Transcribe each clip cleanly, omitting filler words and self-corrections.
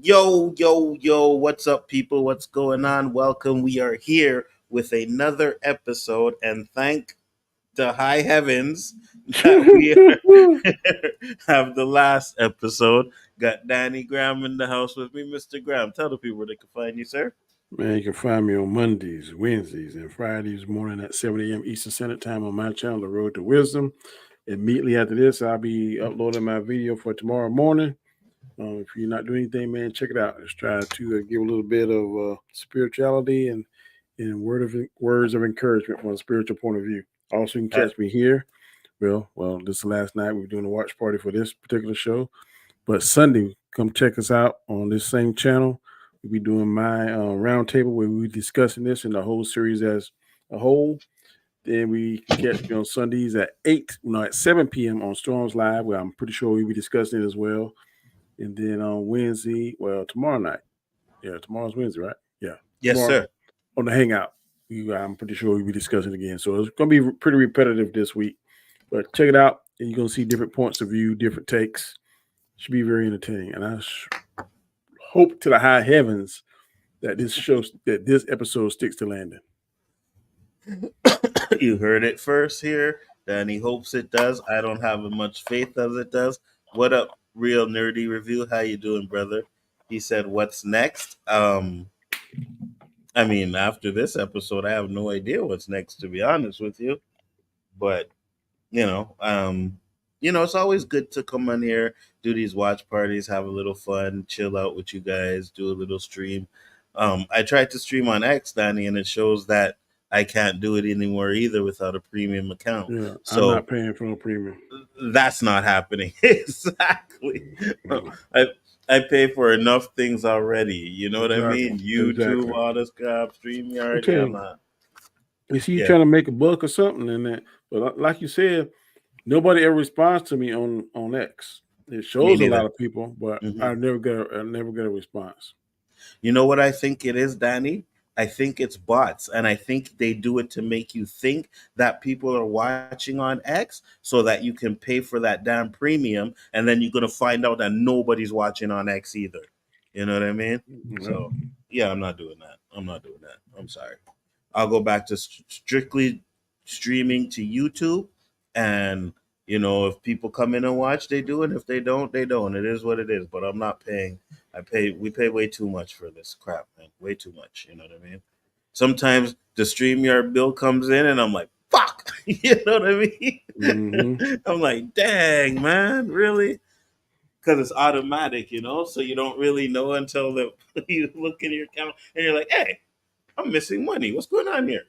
Yo, what's up, people? What's going on? Welcome. We are here with another episode, and thank the high heavens that we have the last episode. Got Danny Graham in the house with me. Mr. Graham, tell the people where they can find you, sir. Man, you can find me on Mondays, Wednesdays, and Fridays morning at 7 a.m. Eastern Standard Time on my channel, The Road to Wisdom. Immediately after this, I'll be uploading my video for tomorrow morning. If you're not doing anything, man, check it out. Just try to give a little bit of spirituality and words of encouragement from a spiritual point of view. Also, you can catch me here. Well, this is the last night. We're doing a watch party for this particular show. But Sunday, come check us out on this same channel. We'll be doing my roundtable where we'll be discussing this and the whole series as a whole. Then we can catch me on Sundays at 7 p.m. on Storms Live, where I'm pretty sure we'll be discussing it as well. And then on Wednesday, tomorrow night. Yeah, tomorrow's Wednesday, right? Yeah. Yes, tomorrow, sir. On the Hangout. I'm pretty sure we'll be discussing it again. So it's going to be pretty repetitive this week. But check it out, and you're going to see different points of view, different takes. Should be very entertaining. And I hope to the high heavens that this episode sticks to landing. You heard it first here. Danny hopes it does. I don't have as much faith as it does. What up, Real Nerdy Review? How you doing, brother? He said, "What's next?" I mean, after this episode, I have no idea what's next, to be honest with you. But it's always good to come on here, do these watch parties, have a little fun, chill out with you guys, do a little stream. I tried to stream on X, Danny, and it shows that I can't do it anymore either without a premium account. Yeah, so I'm not paying for no premium. That's not happening. Exactly. I pay for enough things already. You know what I mean? YouTube, all this crap, StreamYard. You see, you trying to make a buck or something, but like you said, nobody ever responds to me on X. It shows a lot of people, but I never get a response. You know what I think it is, Danny? I think it's bots, and I think they do it to make you think that people are watching on X so that you can pay for that damn premium, and then you're going to find out that nobody's watching on X either. You know what I mean? Mm-hmm. So, yeah, I'm not doing that. I'm sorry. I'll go back to strictly streaming to YouTube, and, if people come in and watch, they do it. If they don't, they don't. It is what it is, but I'm not paying. We pay way too much for this crap, man. Way too much. You know what I mean? Sometimes the StreamYard bill comes in and I'm like, fuck. You know what I mean? Mm-hmm. I'm like, dang, man, really? Because it's automatic, so you don't really know until you look in your account and you're like, hey, I'm missing money. What's going on here?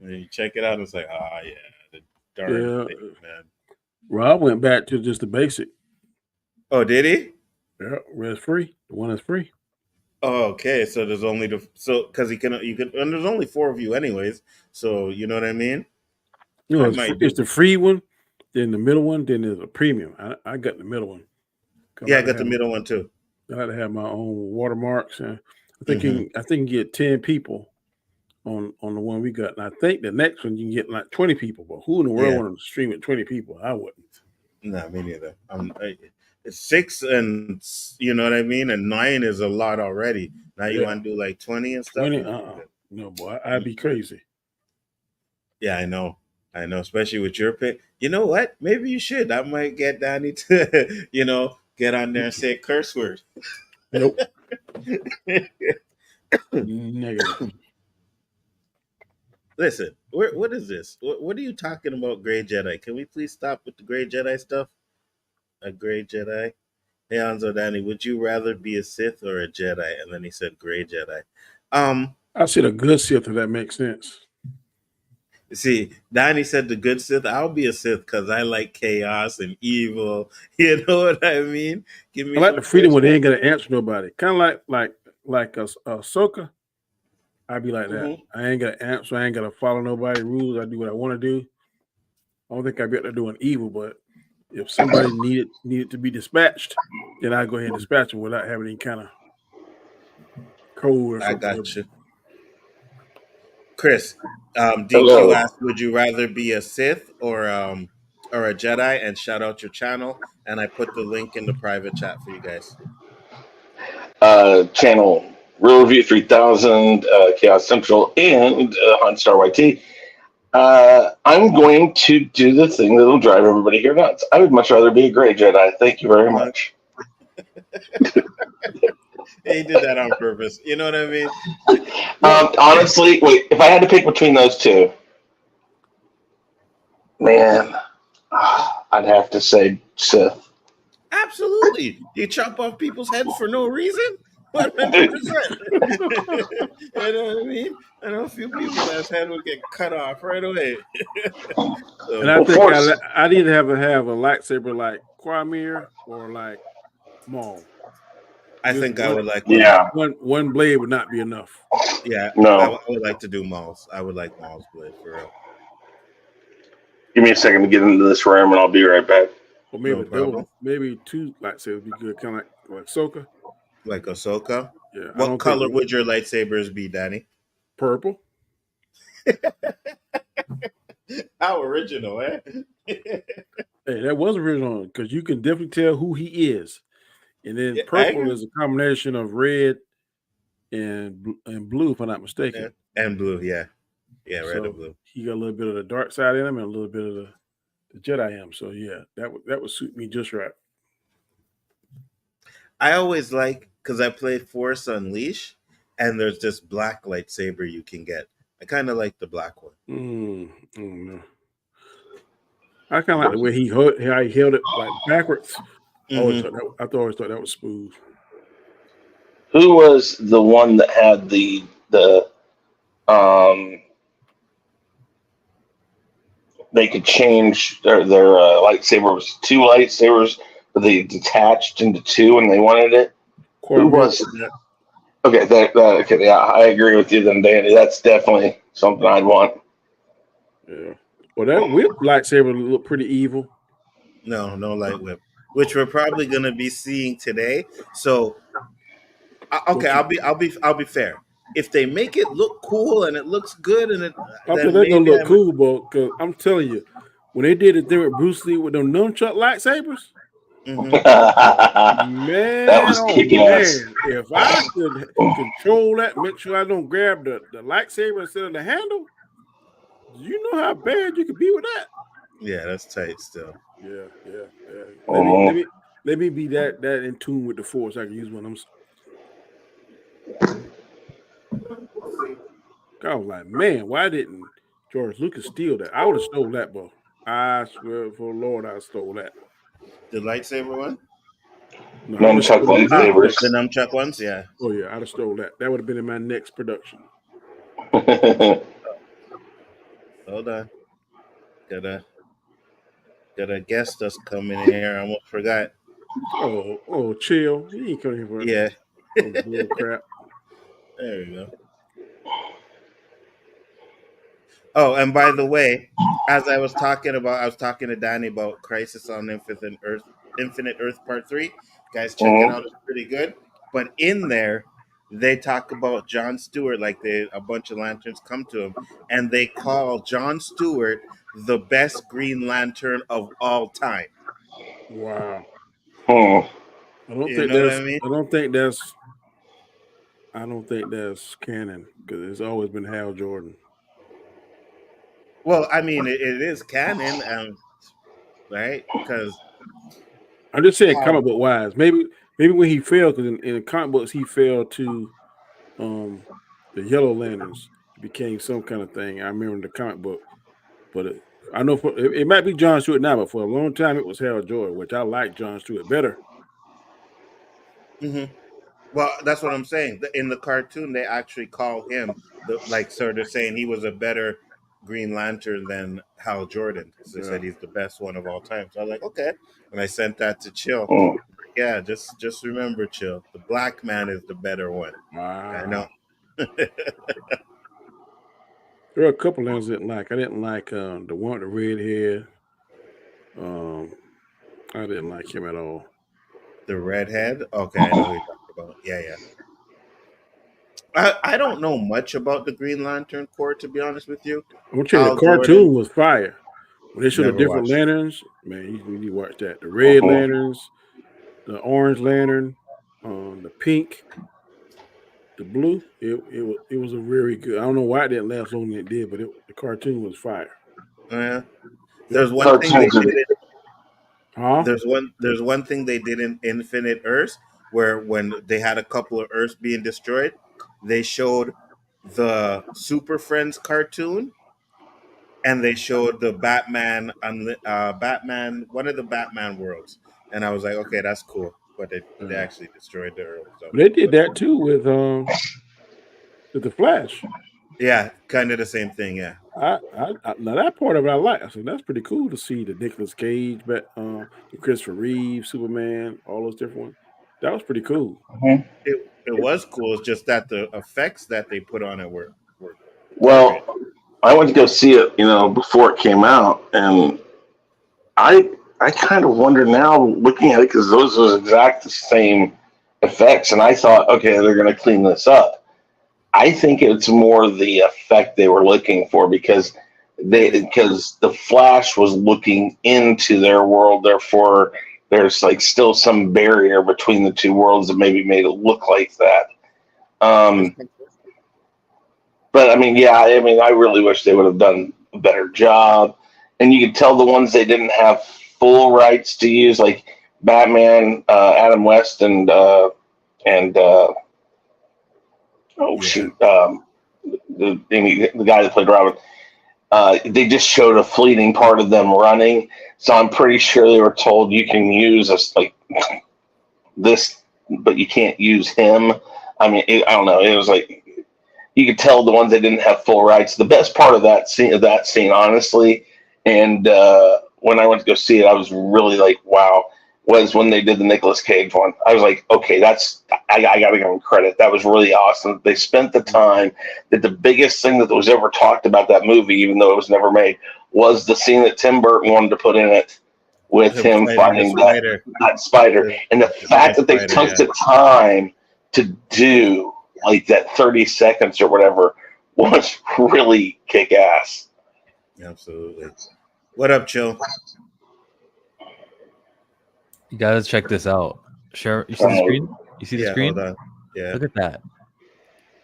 And then you check it out and it's like, the darn thing, man. Rob went back to just the basic. Oh, did he? Yeah, it's free. The one is free. Oh, okay. So there's only because you can, and there's only 4 of you anyways. So you know what I mean? No, it's the free one, then the middle one, then there's a premium. I got the middle one. Yeah, I got the middle one too. I had to have my own watermarks, and I think you can get 10 people on the one we got. And I think the next one you can get like 20 people. But who in the world want to stream with 20 people? I wouldn't. No, me neither. It's 6 and you know what I mean, and 9 is a lot already. Now you want to do like 20 and stuff. 20? No, boy, I'd be crazy. Yeah, I know, especially with your pay. You know what? Maybe you should. I might get Danny to, get on there and say a curse word. Nope. Negative. Listen, what is this? What are you talking about, Gray Jedi? Can we please stop with the Gray Jedi stuff? A Gray Jedi? Hey, Nzo Danny, would you rather be a Sith or a Jedi? And then he said Gray Jedi. I said a good Sith, if that makes sense. See, Danny said the good Sith. I'll be a Sith because I like chaos and evil. You know what I mean? Give me. I like the freedom where they ain't gonna answer nobody. Kind of like a Ahsoka. I'd be like that. Mm-hmm. I ain't got to answer. I ain't got to follow nobody's rules. I do what I want to do. I don't think I'd be able to do an evil, but if somebody needed to be dispatched, then I'd go ahead and dispatch them without having any kind of code or something. I got you. Chris, DQ asked, would you rather be a Sith or a Jedi? And shout out your channel. And I put the link in the private chat for you guys. channel Real Review 3000, Chaos Central, and on Star YT. I'm going to do the thing that'll drive everybody here nuts. I would much rather be a gray Jedi. Thank you very much. He did that on purpose. You know what I mean? Honestly, wait, if I had to pick between those two, man, I'd have to say Sith. Absolutely. You chop off people's heads for no reason? 100%. You know what I mean? I know a few people that's head would get cut off right away. So, And I think I'd either have a lightsaber like Quamir or like Maul. I think I would like one blade would not be enough. Yeah, no. I would like to do Maul's. I would like Maul's blade for real. Give me a second to get into this room, and I'll be right back. Or maybe two lightsabers would be good, kind of like Ahsoka. Like Ahsoka? Yeah. What color would your lightsabers be, Danny? Purple. How original, eh? Hey, that was original because you can definitely tell who he is. And then purple is a combination of red and blue, if I'm not mistaken. Yeah. And blue, yeah. Yeah, red so and blue. He got a little bit of the dark side in him and a little bit of the Jedi in him. So, yeah, that would suit me just right. I always like, because I play Force Unleashed, and there's this black lightsaber you can get. I kind of like the black one. No. I kind of like the way he held it like backwards. I always thought that was smooth. Who was the one that had the they could change their lightsaber was two lightsabers, but they detached into two and they wanted it? Who was it? Okay, yeah, I agree with you then, Danny. That's definitely something I'd want. Yeah. Well, that whip lightsaber looked pretty evil. No light whip, which we're probably going to be seeing today. So, okay, I'll be fair. If they make it look cool and it looks good, and I think they're gonna look cool, because I'm telling you, when they did it there with Bruce Lee with them nunchuck lightsabers, man, that was kicking ass. If I could control that, make sure I don't grab the lightsaber instead of the handle, you know how bad you could be with that. Yeah, that's tight still. Yeah. Let me be that in tune with the Force. I can use one of them. I was like, man, why didn't George Lucas steal that? I would have stole that, bro. I swear for the Lord, I stole that. The lightsaber one? No, nunchuck lightsabers. The nunchuck ones, yeah. Oh yeah, I'd have stole that. That would have been in my next production. Hold on. Got a guest that's coming in here. I almost forgot. Oh, chill. He ain't coming here for bull crap. There we go. Oh, and by the way, as I was talking to Danny about Crisis on Infinite Earth Part 3. Guys, check it out. It's pretty good. But in there, they talk about Jon Stewart, like a bunch of lanterns come to him, and they call Jon Stewart the best Green Lantern of all time. Wow. I don't think that's canon, because it's always been Hal Jordan. Well, I mean, it is canon, right? Because I'm just saying, comic book wise, maybe when he failed, because in the comic books he fell to the Yellow Lanterns, it became some kind of thing. I remember in the comic book, but I know it might be Jon Stewart now, but for a long time it was Hal Jordan, which I like Jon Stewart better. Mm-hmm. Well, that's what I'm saying. In the cartoon, they actually call him they're saying he was a better Green Lantern than Hal Jordan. They said he's the best one of all time. So I was like, okay. And I sent that to Chill. Yeah, just remember, Chill. The black man is the better one. Wow. I know. There are a couple of things I didn't like. I didn't like the one with the red hair. I didn't like him at all. The redhead? Okay, I know who you're talking about. Yeah. I don't know much about the Green Lantern Corps, to be honest with you. I'm gonna tell you, the cartoon was fire. When they showed the different lanterns, man, you need to watch that. The red lanterns, the orange lantern, the pink, the blue. It was a very good. I don't know why it didn't last longer than it did, but the cartoon was fire. Yeah. Yep. There's one thing they did. Huh? There's one thing they did in Infinite Earths where when they had a couple of Earths being destroyed, they showed the Super Friends cartoon and they showed the Batman, one of the Batman worlds, and I was like, okay, that's cool. But they actually destroyed the Earth. So. But they did that too with the Flash. Yeah, kind of the same thing. Yeah. Now that part of it I like. I said that's pretty cool to see the Nicolas Cage, but the Christopher Reeve, Superman, all those different ones. That was pretty cool. Mm-hmm. It was cool. It's just that the effects that they put on it were well. garbage. I went to go see it, before it came out, and I kind of wonder now, looking at it, because those was exact the same effects, and I thought, okay, they're going to clean this up. I think it's more the effect they were looking for because the Flash was looking into their world, therefore there's like still some barrier between the two worlds that maybe made it look like that. But I mean, yeah, I really wish they would have done a better job. And you could tell the ones they didn't have full rights to use, like Batman, Adam West, and the guy that played Robin. They just showed a fleeting part of them running, so I'm pretty sure they were told you can use this, but you can't use him. I mean, I don't know. It was like you could tell the ones that didn't have full rights. The best part of that scene, honestly, and when I went to go see it, I was really like, wow, was when they did the Nicolas Cage one. I was like, okay, I got to give them credit. That was really awesome. They spent the time. That the biggest thing that was ever talked about that movie, even though it was never made, was the scene that Tim Burton wanted to put in it with him fighting that spider. And the fact that they took the time to do like that 30 seconds or whatever was really kick ass. Absolutely. What up, Chill? You gotta check this out. Share. You see the screen? You see the screen? Hold on. Yeah. Look at that.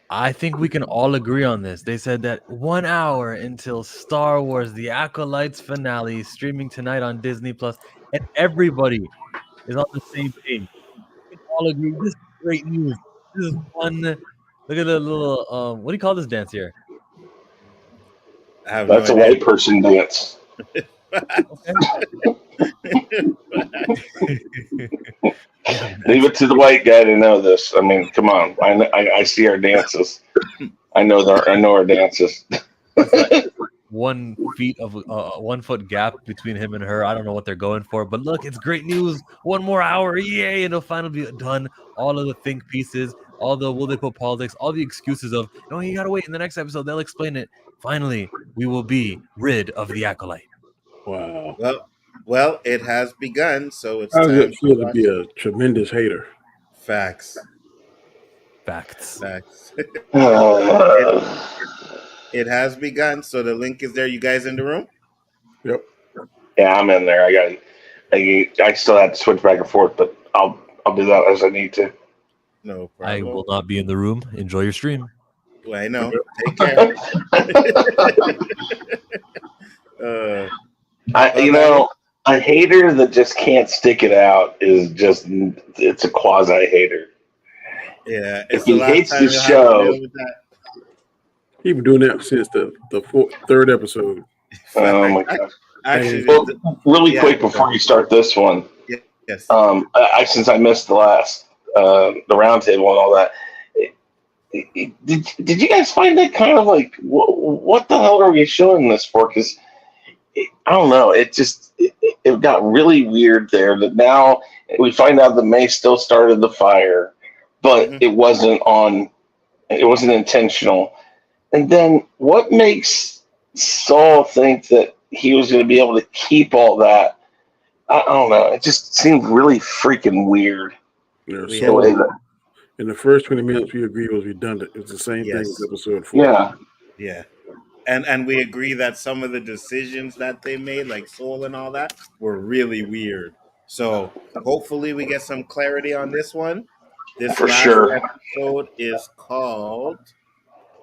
I think we can all agree on this. They said that 1 hour until Star Wars: The Acolyte's finale streaming tonight on Disney Plus, and everybody is on the same page. We can all agree. This is great news. This is fun. Look at the little what do you call this dance here? That's a white person dance. Leave it to the white guy to know this. I mean, come on. I see our dances. I know our dances. 1 feet of 1 foot gap between him and her. I don't know what they're going for, but look, it's great news. 1 more hour, yay! And it'll finally be done. All of the think pieces, all the will they put politics, all the excuses of no, you gotta wait. In the next episode, they'll explain it. Finally, we will be rid of the Acolyte. Wow. Well, it has begun, so it's How does time it feel to be a tremendous hater? Facts. It has begun, so the link is there. You guys in the room? Yep. Yeah, I'm in there. I still have to switch back and forth, but I'll do that as I need to. No problem. I will not be in the room. Enjoy your stream. Well, I know. Take care. A hater that just can't stick it out is it's a quasi hater. Yeah, if he hates the show, he's been doing that since the third episode. Oh my god! Actually, really quick before you start this one, yes. Since I missed the last the roundtable and all that, did you guys find that kind of like what the hell are we showing this for? Because I don't know. It got really weird there. That now we find out that May still started the fire, but it wasn't intentional. And then what makes Saul think that he was going to be able to keep all that? I don't know. It just seemed really freaking weird. In the first 20 minutes, we agreed it was redundant. It's the same thing as episode 4. Yeah. And we agree that some of the decisions that they made, like Soul and all that, were really weird. So hopefully we get some clarity on this one. This For last sure. episode is called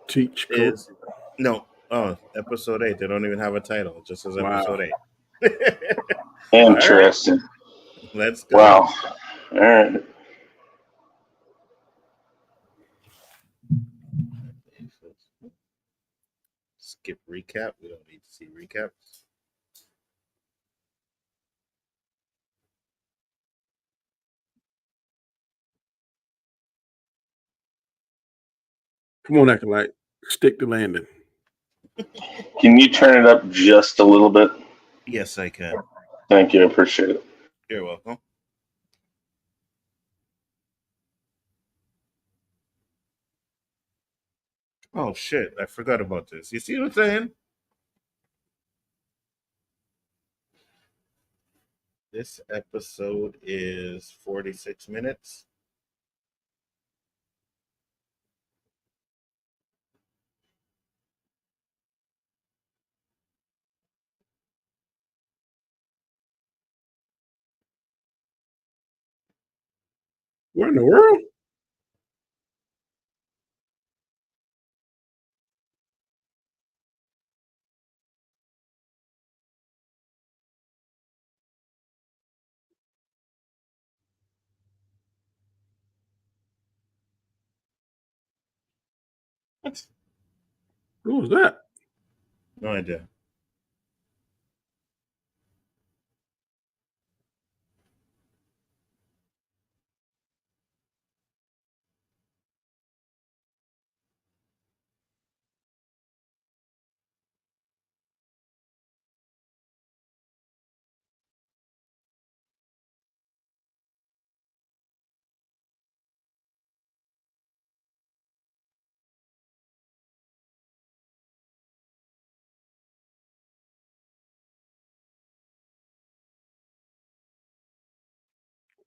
Teach Code. episode 8. They don't even have a title. It just says episode 8. Interesting. Right. Let's go. Wow. All right. Skip recap. We don't need to see recaps. Come on, Acolyte. Stick to landing. Can you turn it up just a little bit? Yes, I can. Thank you. I appreciate it. You're welcome. Oh, shit. I forgot about this. You see what I'm saying? This episode is 46 minutes. What in the world? What? Who was that? No idea.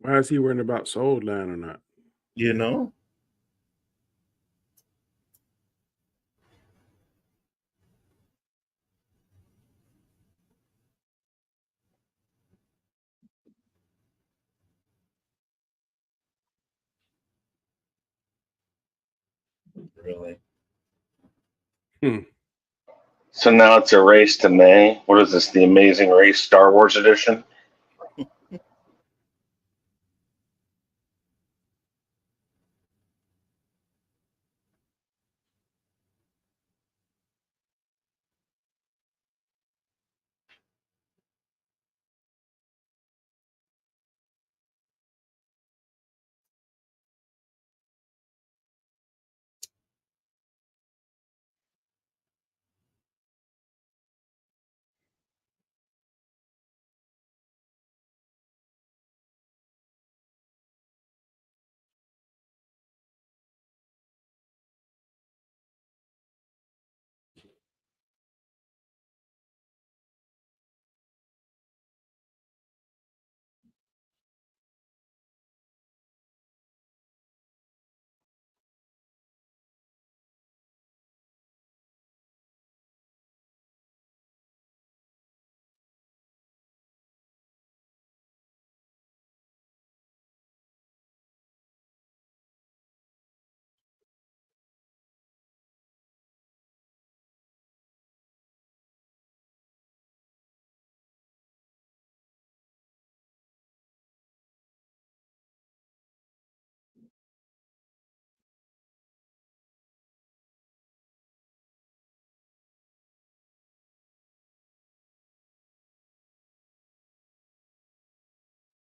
Why is he worrying about Soul Line or not? You know? Really? So now it's a race to May. What is this? The Amazing Race Star Wars edition?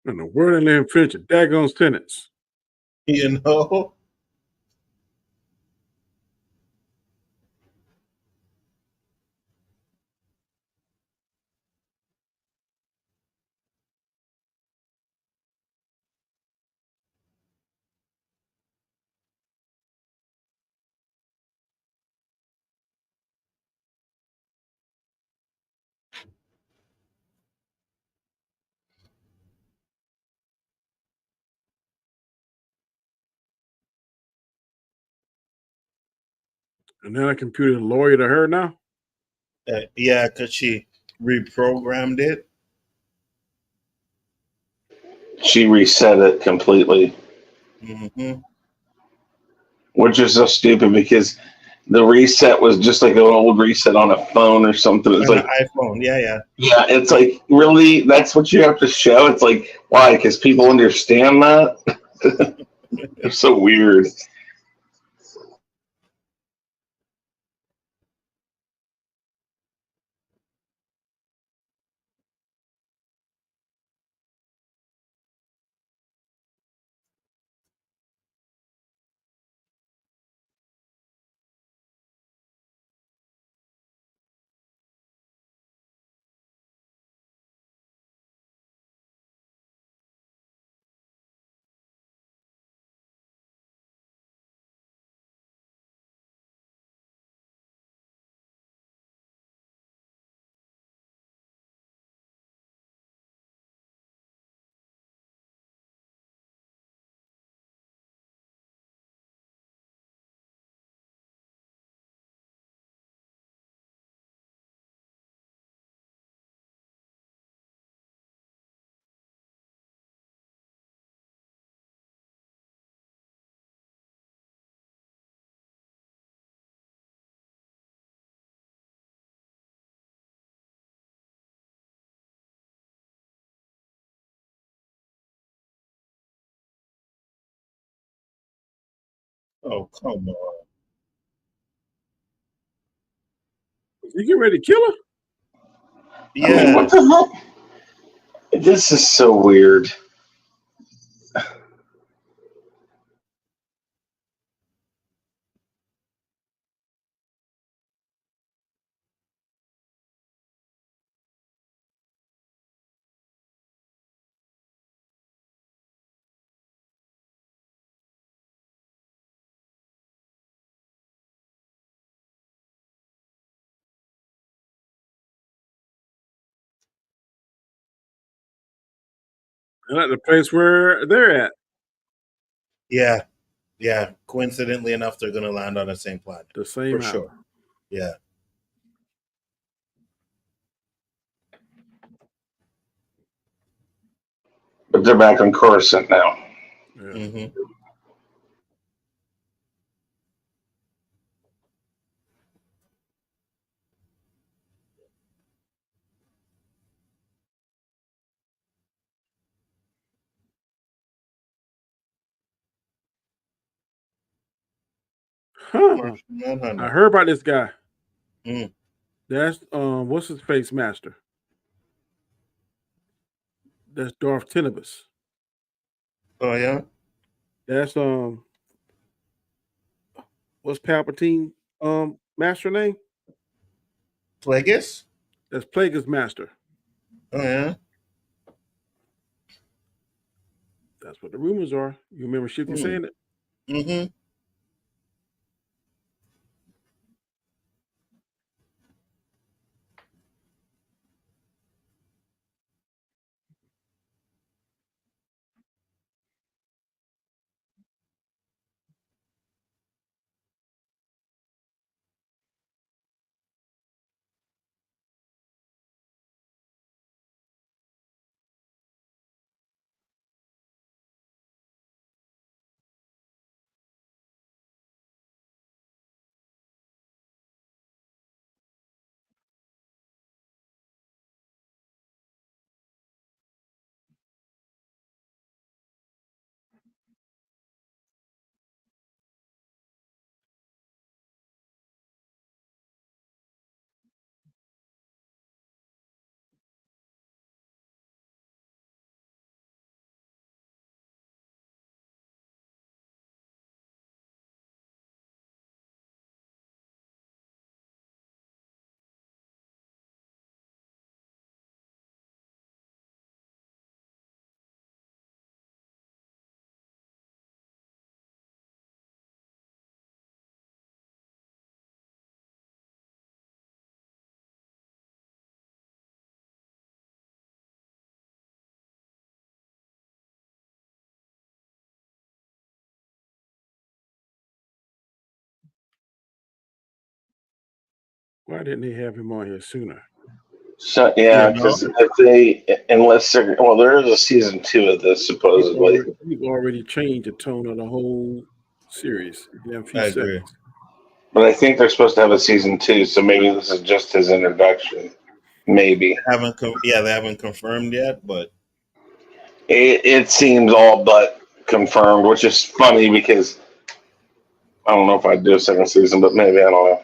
In the world, and then finish a daggone sentence. You know? And then I computed a lawyer to her now. Yeah, because she reprogrammed it. She reset it completely. Mm-hmm. Which is so stupid because the reset was just like an old reset on a phone or something. It's On the like, iPhone, yeah. yeah, it's like, really? That's what you have to show? It's like, why? Because people understand that? It's so weird. Oh, come on. You get ready to kill her? I mean, what Yeah. the heck? This is so weird. They're at the place where they're at. Yeah. Yeah. Coincidentally enough, they're going to land on the same planet. The same For hour. sure. Yeah. But they're back on Coruscant now. Yeah. Mm-hmm. Huh. Martian I Manhunter. heard about this guy. Mm. That's what's his face master? That's Darth Tenebus. Oh, yeah. That's what's Palpatine master name? Plagueis? That's Plagueis master. Oh, yeah. That's what the rumors are. You remember Shifty Mm. saying it? Mm-hmm. Why didn't they have him on here sooner? So yeah, because if they, unless they're, well, there is a season 2 of this supposedly. You've already changed the tone of the whole series in a few seconds. But I think they're supposed to have a season 2, so maybe this is just his introduction. Maybe they haven't confirmed yet, but it seems all but confirmed, which is funny because I don't know if I'd do a second season, but maybe, I don't know.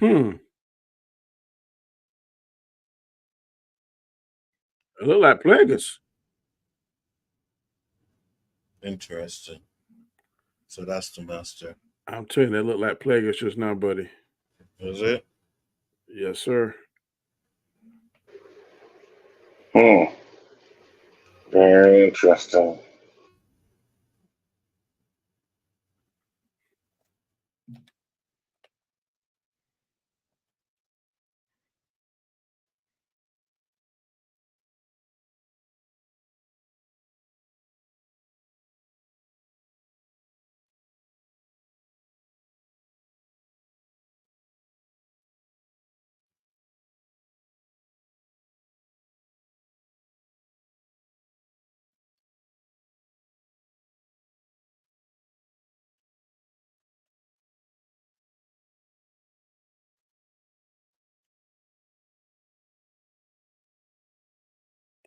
It look like Plagueis. interesting. So that's the master. I'm telling you, that look like Plagueis just now, buddy. Is it? Yes, sir. Very interesting.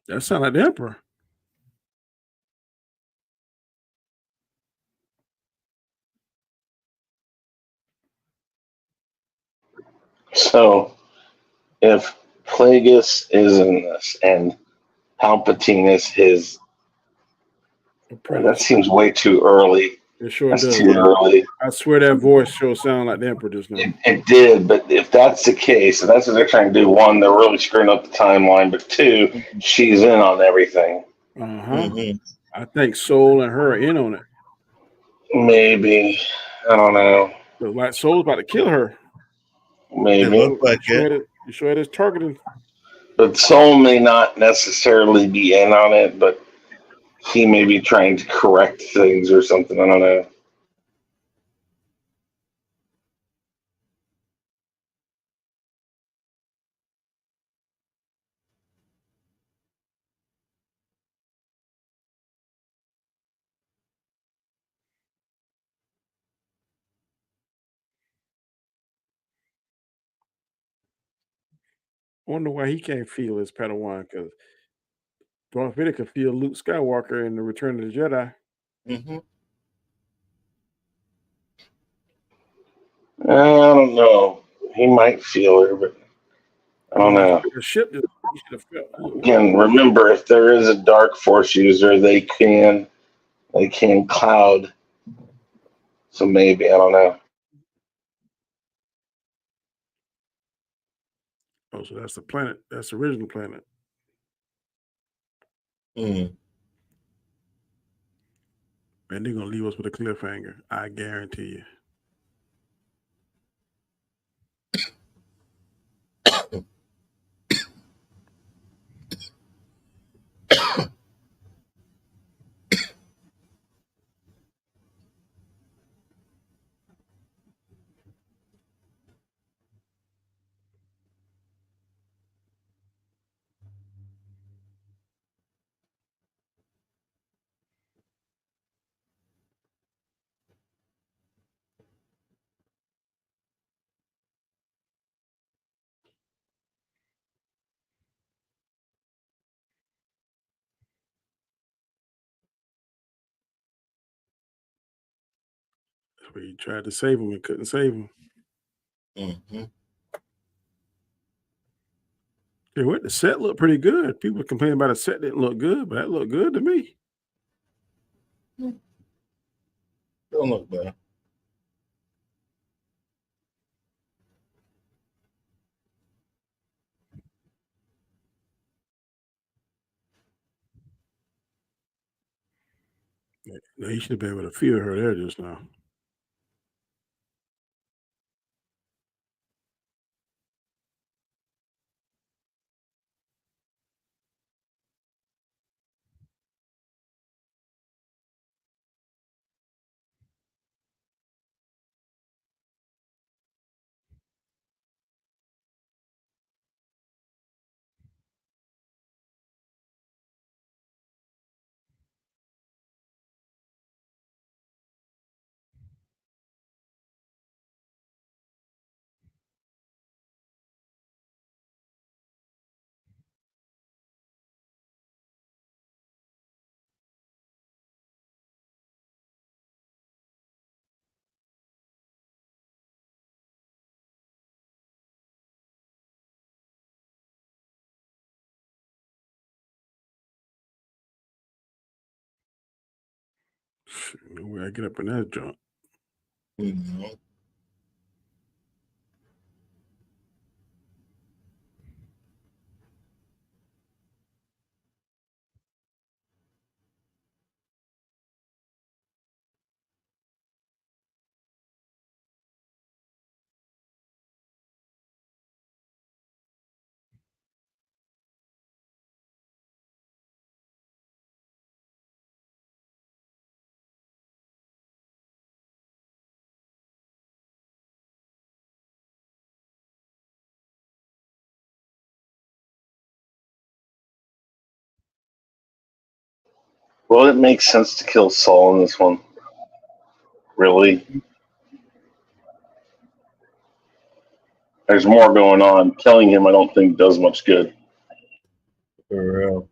That sound like the Emperor. So, if Plagueis is in this and Palpatine is his, that seems way too early. It sure That's does. too early. I swear that voice sure sound like the Emperor just now. It did, but if that's the case, and that's what they're trying to do, one, they're really screwing up the timeline, but two, she's in on everything. I think Soul and her are in on it. Maybe. I don't know. Look like Soul's about to kill her. Maybe. It looked like it. You sure it is targeting? But Soul may not necessarily be in on it, but he may be trying to correct things or something. I don't know. I wonder why he can't feel his Padawan, because Darth Vader could feel Luke Skywalker in the Return of the Jedi. I don't know. He might feel her, but I don't know. The ship just he should have felt. Again, remember, if there is a dark force user, they can cloud. So maybe, I don't know. Oh, so that's the planet. That's the original planet. And they're gonna leave us with a cliffhanger. I guarantee you. That's where he tried to save him and couldn't save him. Yeah, what the set looked pretty good. People complaining about a set didn't look good, but that looked good to me. Don't look bad. Yeah, he should have been able to feel her there just now. No way I get up in that junk. Mm-hmm. Well, it makes sense to kill Saul in this one. Really? There's more going on. Killing him, I don't think, does much good. For real.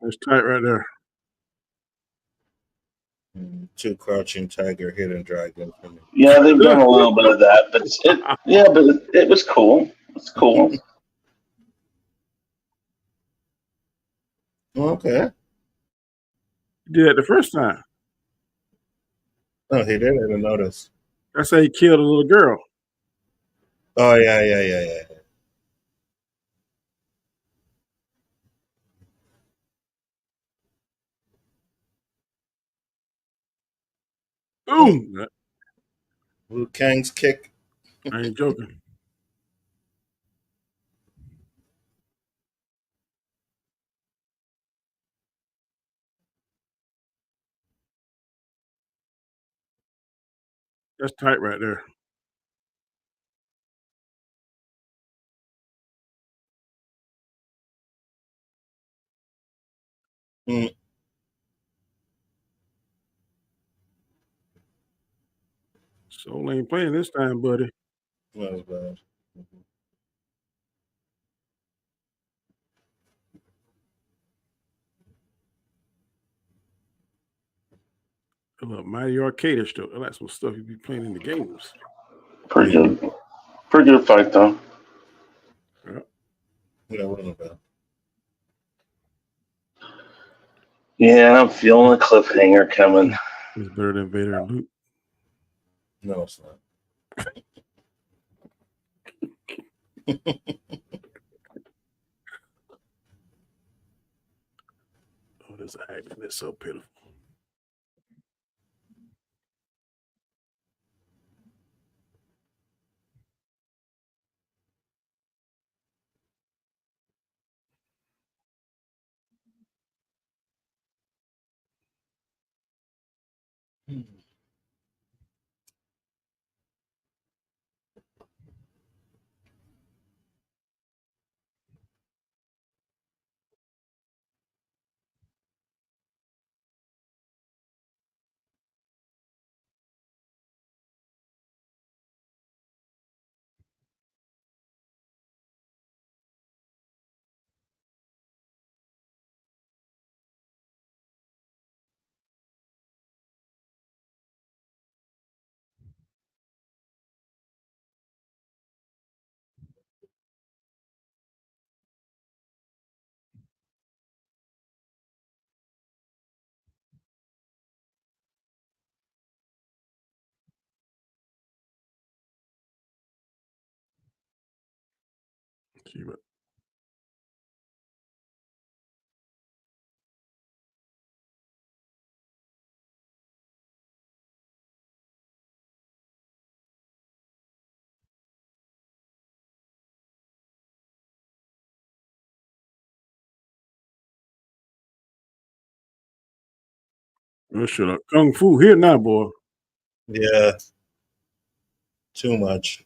That's tight right there. Two crouching tiger, hidden dragon for me. Yeah, they've done a little bit of that, but it was cool. It's cool. Okay. He did it the first time. Oh, he did. I didn't notice. That's how he killed a little girl. Oh yeah. Boom! Liu Kang's kick. I ain't joking. That's tight right there. Mm. Soul ain't playing this time, buddy. That was bad. I love Mighty Arcadish though. I like some stuff you be playing in the games. Pretty good. Pretty good fight, though. Yeah. Yeah, wasn't bad. Yeah, I'm feeling a cliffhanger coming. It's better than Vader and Luke. No, it's not. Oh, this acting is so pitiful. Keep it. Oh, shut up. Kung Fu here now, boy. Yeah. Too much.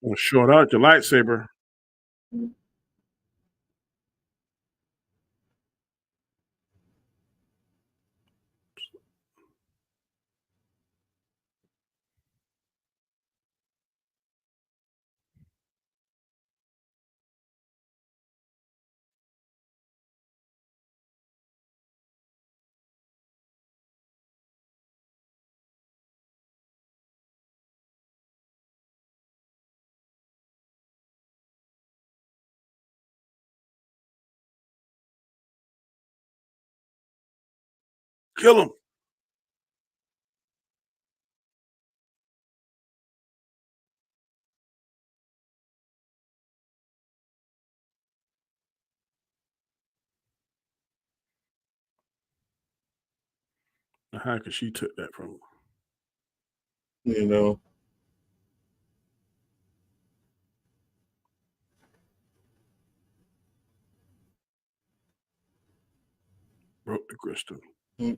Well, short out your lightsaber. Kill him. How could she took that from him? You know. Broke the crystal. Mm.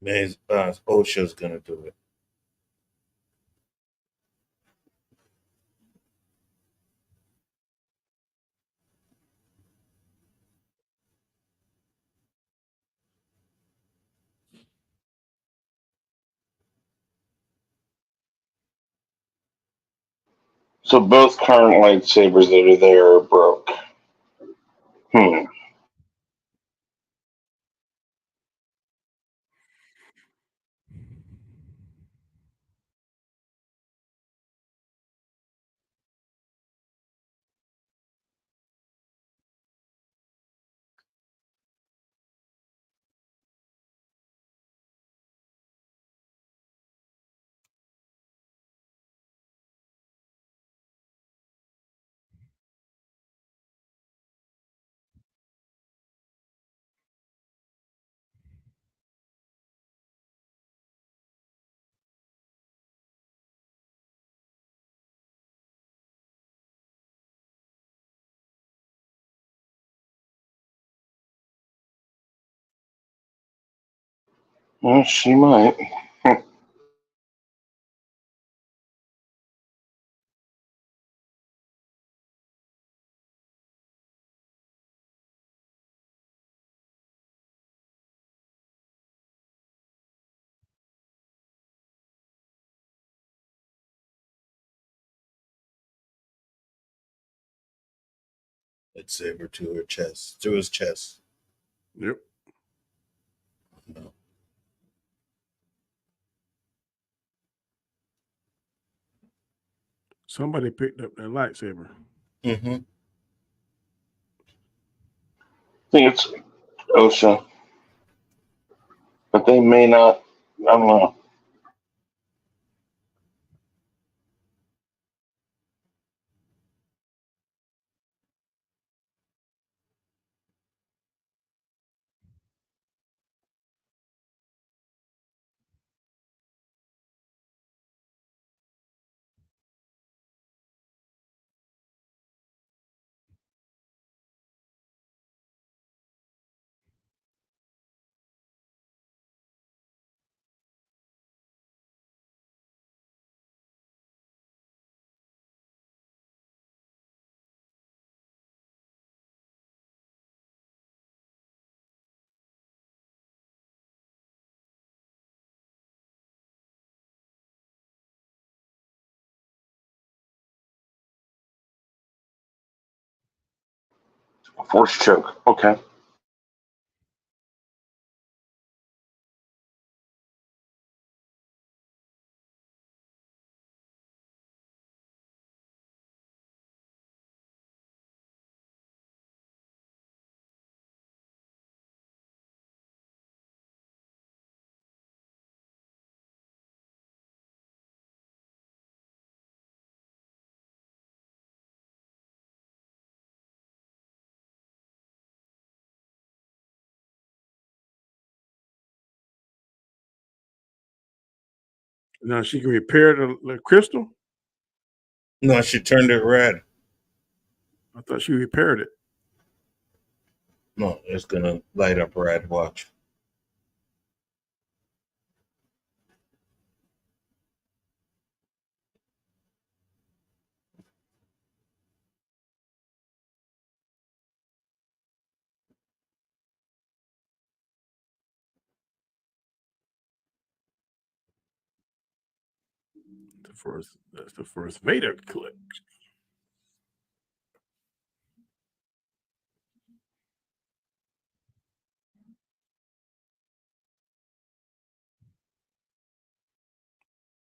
OSHA's gonna do it. So both current lightsabers that are there are broke. Well, she might. Lightsaber to her chest, to his chest. Yep. No. Somebody picked up that lightsaber. Mm-hmm. think it's OSHA, but they may not. I don't know. Force choke. Okay. Now she can repair the crystal? No, she turned it red. I thought she repaired it. No, it's gonna light up red. Watch. That's the first Vader clip.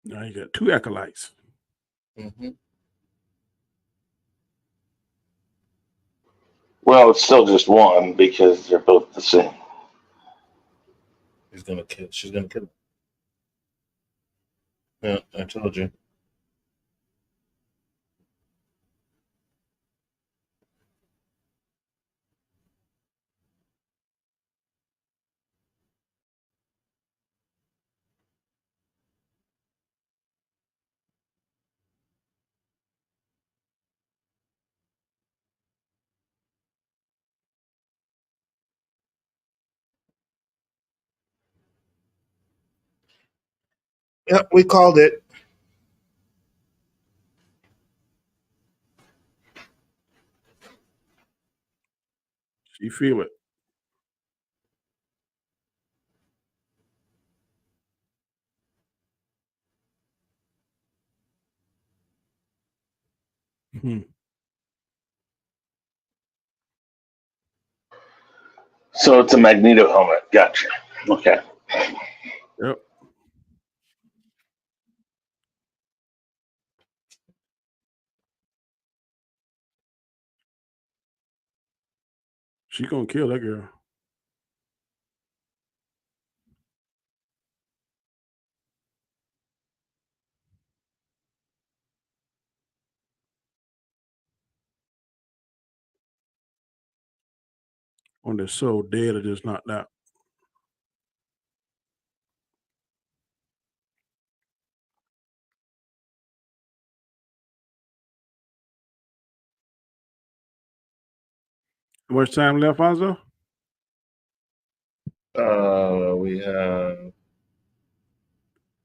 Now you got two acolytes. Mm-hmm. Well, it's still just one because they're both the same. He's gonna kill. She's gonna kill him. Yeah, I told you. Yep, we called it. She feel it. So it's a Magneto helmet. Gotcha. Okay. Yep. She gonna kill that girl. On their soul, dead or just knocked out. How much time left, Alonzo? We have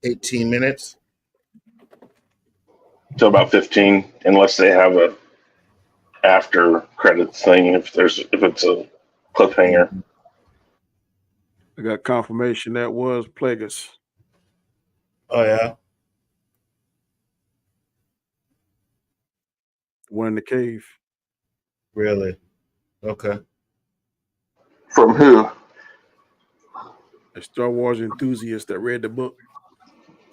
18 minutes. So about 15, unless they have a after credits thing. If it's a cliffhanger. I got confirmation that was Plagueis. Oh yeah. One in the cave. Really? Okay. From who? A Star Wars enthusiast that read the book.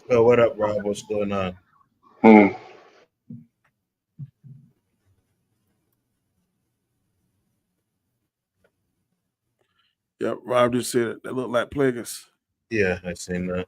Oh, what up, Rob? What's going on? Yep, Rob just said it. That looked like Plagueis. Yeah, I seen that.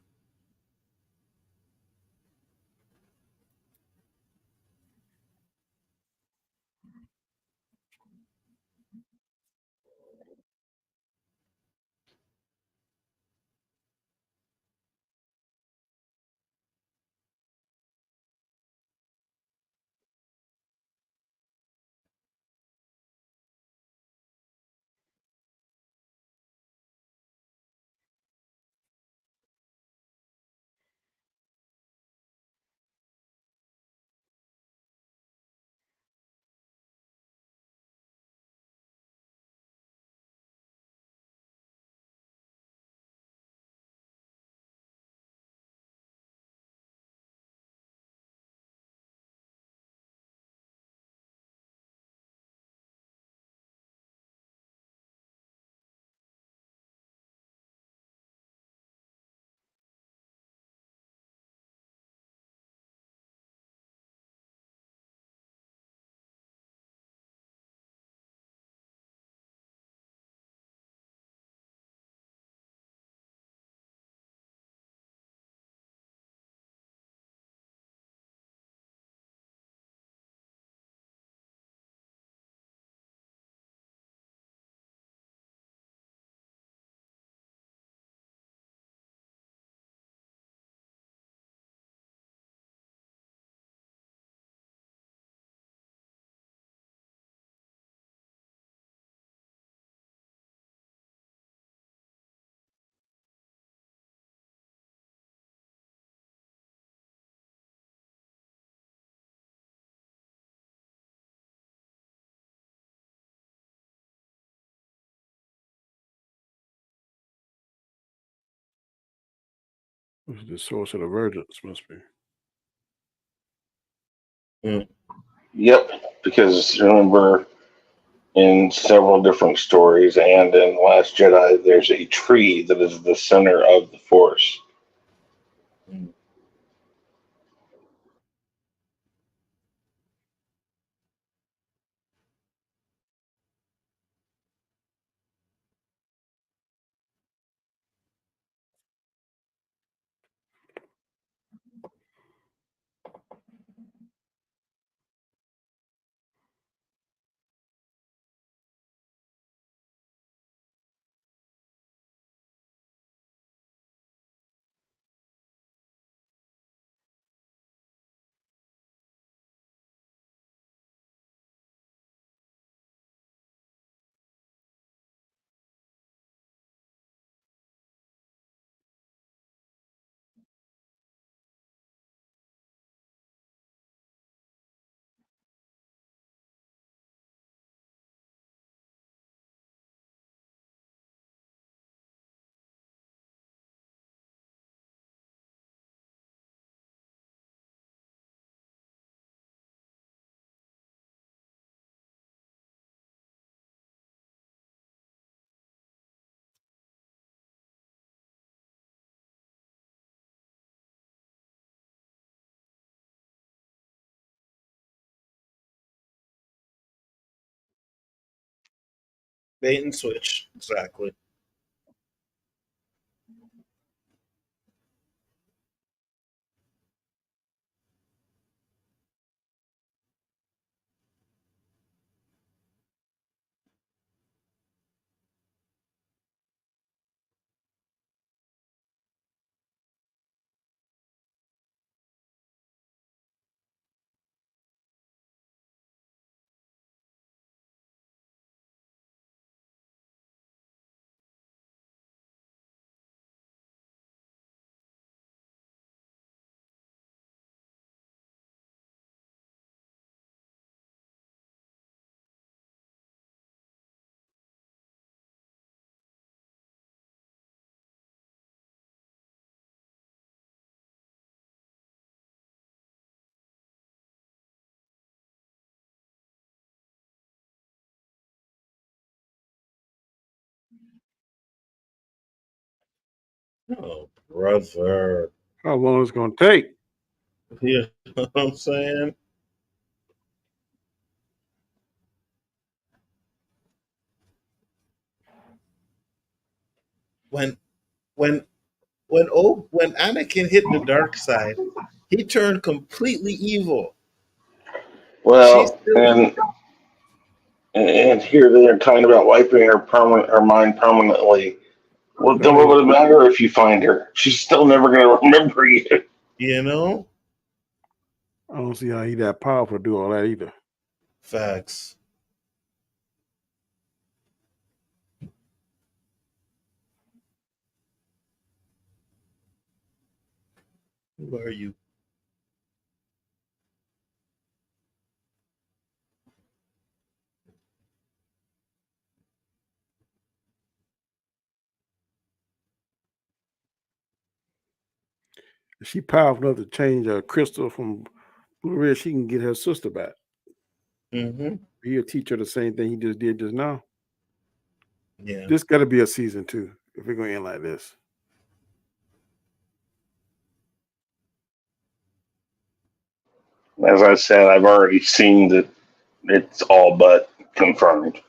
This is the source of the virgins, must be. Yep, because remember, in several different stories and in Last Jedi, there's a tree that is the center of the Force. Bait and switch, exactly. Oh, brother. How long is it going to take? You know what I'm saying? when when when Anakin hit the dark side, he turned completely evil. She Well, still and here they're talking about wiping her mind permanently. Well, then what Don't would it matter if you find her? She's still never going to remember you. you know? I don't see how he that powerful to do all that either. Facts. Who are you? If she powerful enough to change a crystal from blue red, she can get her sister back. Mm-hmm. He'll teach her the same thing he just did just now. Yeah. This got to be a season 2 if we're going to end like this. As I said, I've already seen that it's all but confirmed.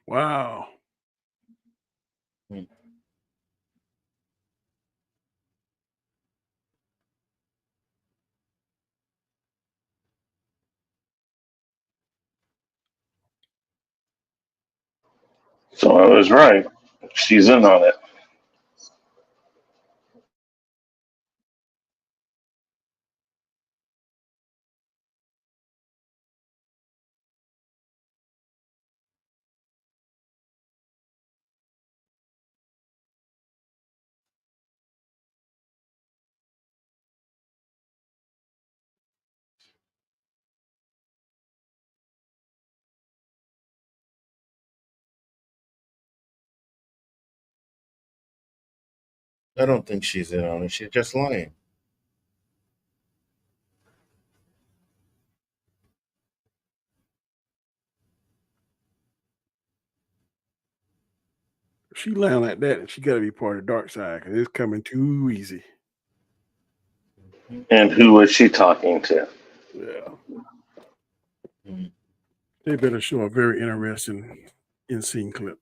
Wow. Hmm. So I was right. She's in on it. I don't think she's in on it. She's just lying. she lying like that, she got to be part of the dark side because it's coming too easy. And who was she talking to? Yeah. They better show a very interesting in-scene clip.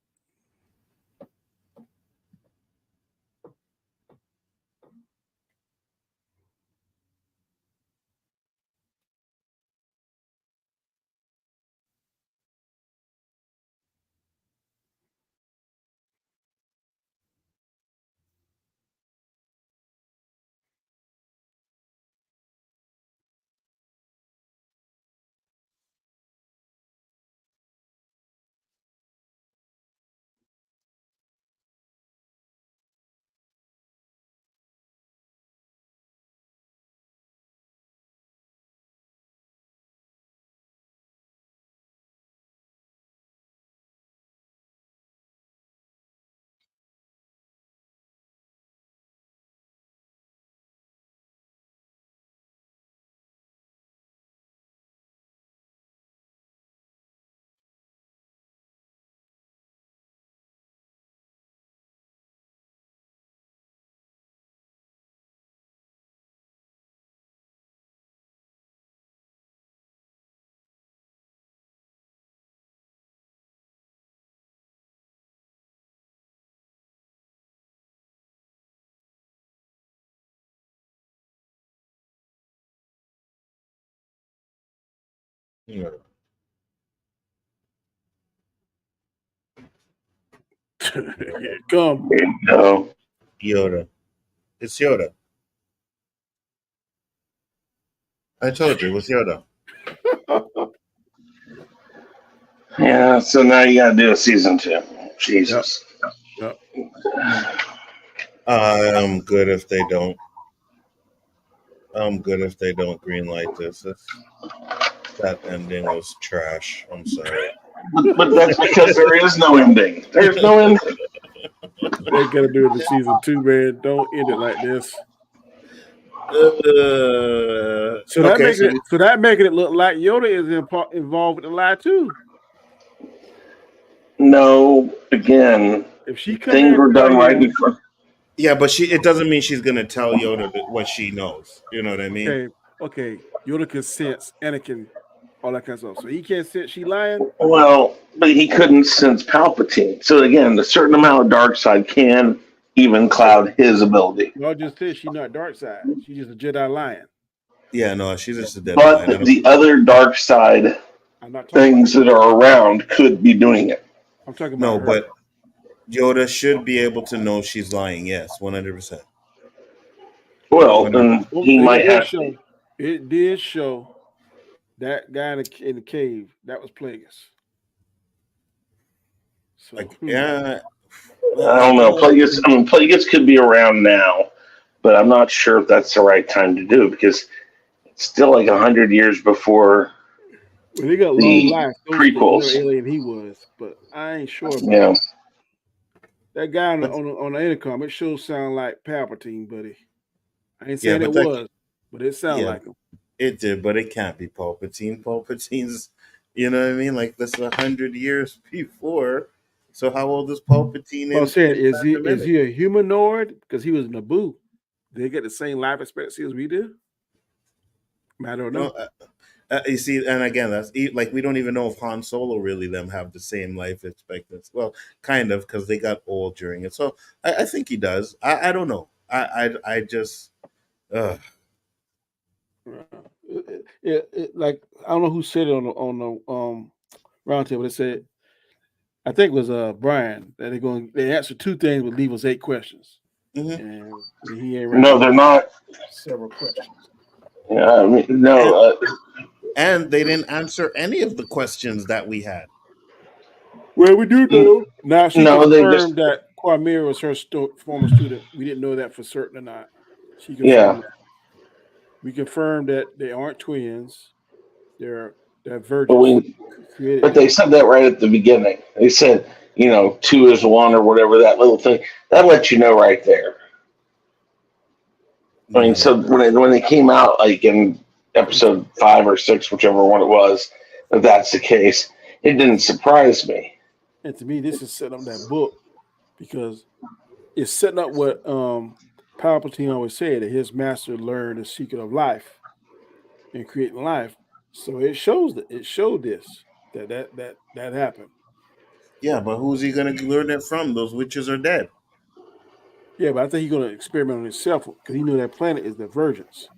Yeah. Come. No. Yoda. It's Yoda. I told you it was Yoda. Yeah, so now you got to do a season 2. Jesus. Yep. I'm good if they don't. I'm good if they don't greenlight this. That ending was trash. I'm sorry. But that's because there is no ending. There's no ending. They got to do it in season 2, man. Don't end it like this. So that making it look like Yoda is involved with the lie too. No, again, if she things were done right before. Yeah, but it doesn't mean she's gonna tell Yoda what she knows. You know what I mean? Okay. Yoda can sense Anakin, all that kind of stuff. So he can't sense she lying. Well, but he couldn't sense Palpatine. So again, a certain amount of dark side can even cloud his ability. Y'all just said she's not dark side. She's just a Jedi lying. Yeah, no, she's just a Jedi. But the other dark side things that are around could be doing it. I'm talking about her. But Yoda should be able to know she's lying. Yes, 100%. Well, then he might have to. It did show that guy in the cave. That was Plagueis. So, yeah. I don't know. Plagueis could be around now, but I'm not sure if that's the right time to do it because it's still like 100 years before they got long life. Prequels. Alien he was, but I ain't sure about that. That guy on the intercom, it sure sound like Palpatine, buddy. I ain't saying it was, but it sounded like him. It did, but it can't be Palpatine. Palpatine's, you know what I mean? Like this 100 years before. So how old is Palpatine? I'm saying, is he a humanoid? Because he was Naboo. They get the same life expectancy as we do. I don't know. You see, and again, that's like we don't even know if Han Solo really them have the same life expectancy. Well, kind of, because they got old during it. So I think he does. I don't know. I just. Like I don't know who said it on the round table. They said, I think it was Brian that they answered 2 things but leave us 8 questions. Mm-hmm. And he ain't no, they're not several questions. Yeah, I mean, no. And they didn't answer any of the questions that we had. Well, we do know. Now she confirmed that Quamir was her former student. We didn't know that for certain or not. She confirmed that. We confirmed that they aren't twins. They're virgins. But they said that right at the beginning. They said, 2 is 1 or whatever, that little thing. That lets you know right there. I mean, so when they came out, like in episode 5 or 6, whichever one it was, if that's the case, it didn't surprise me. And to me, this is setting up that book because it's setting up what Palpatine always said, that his master learned the secret of life and creating life. So it showed this that happened. Yeah, but who's he gonna learn it from? Those witches are dead. Yeah, but I think he's gonna experiment on himself because he knew that planet is the Virgins.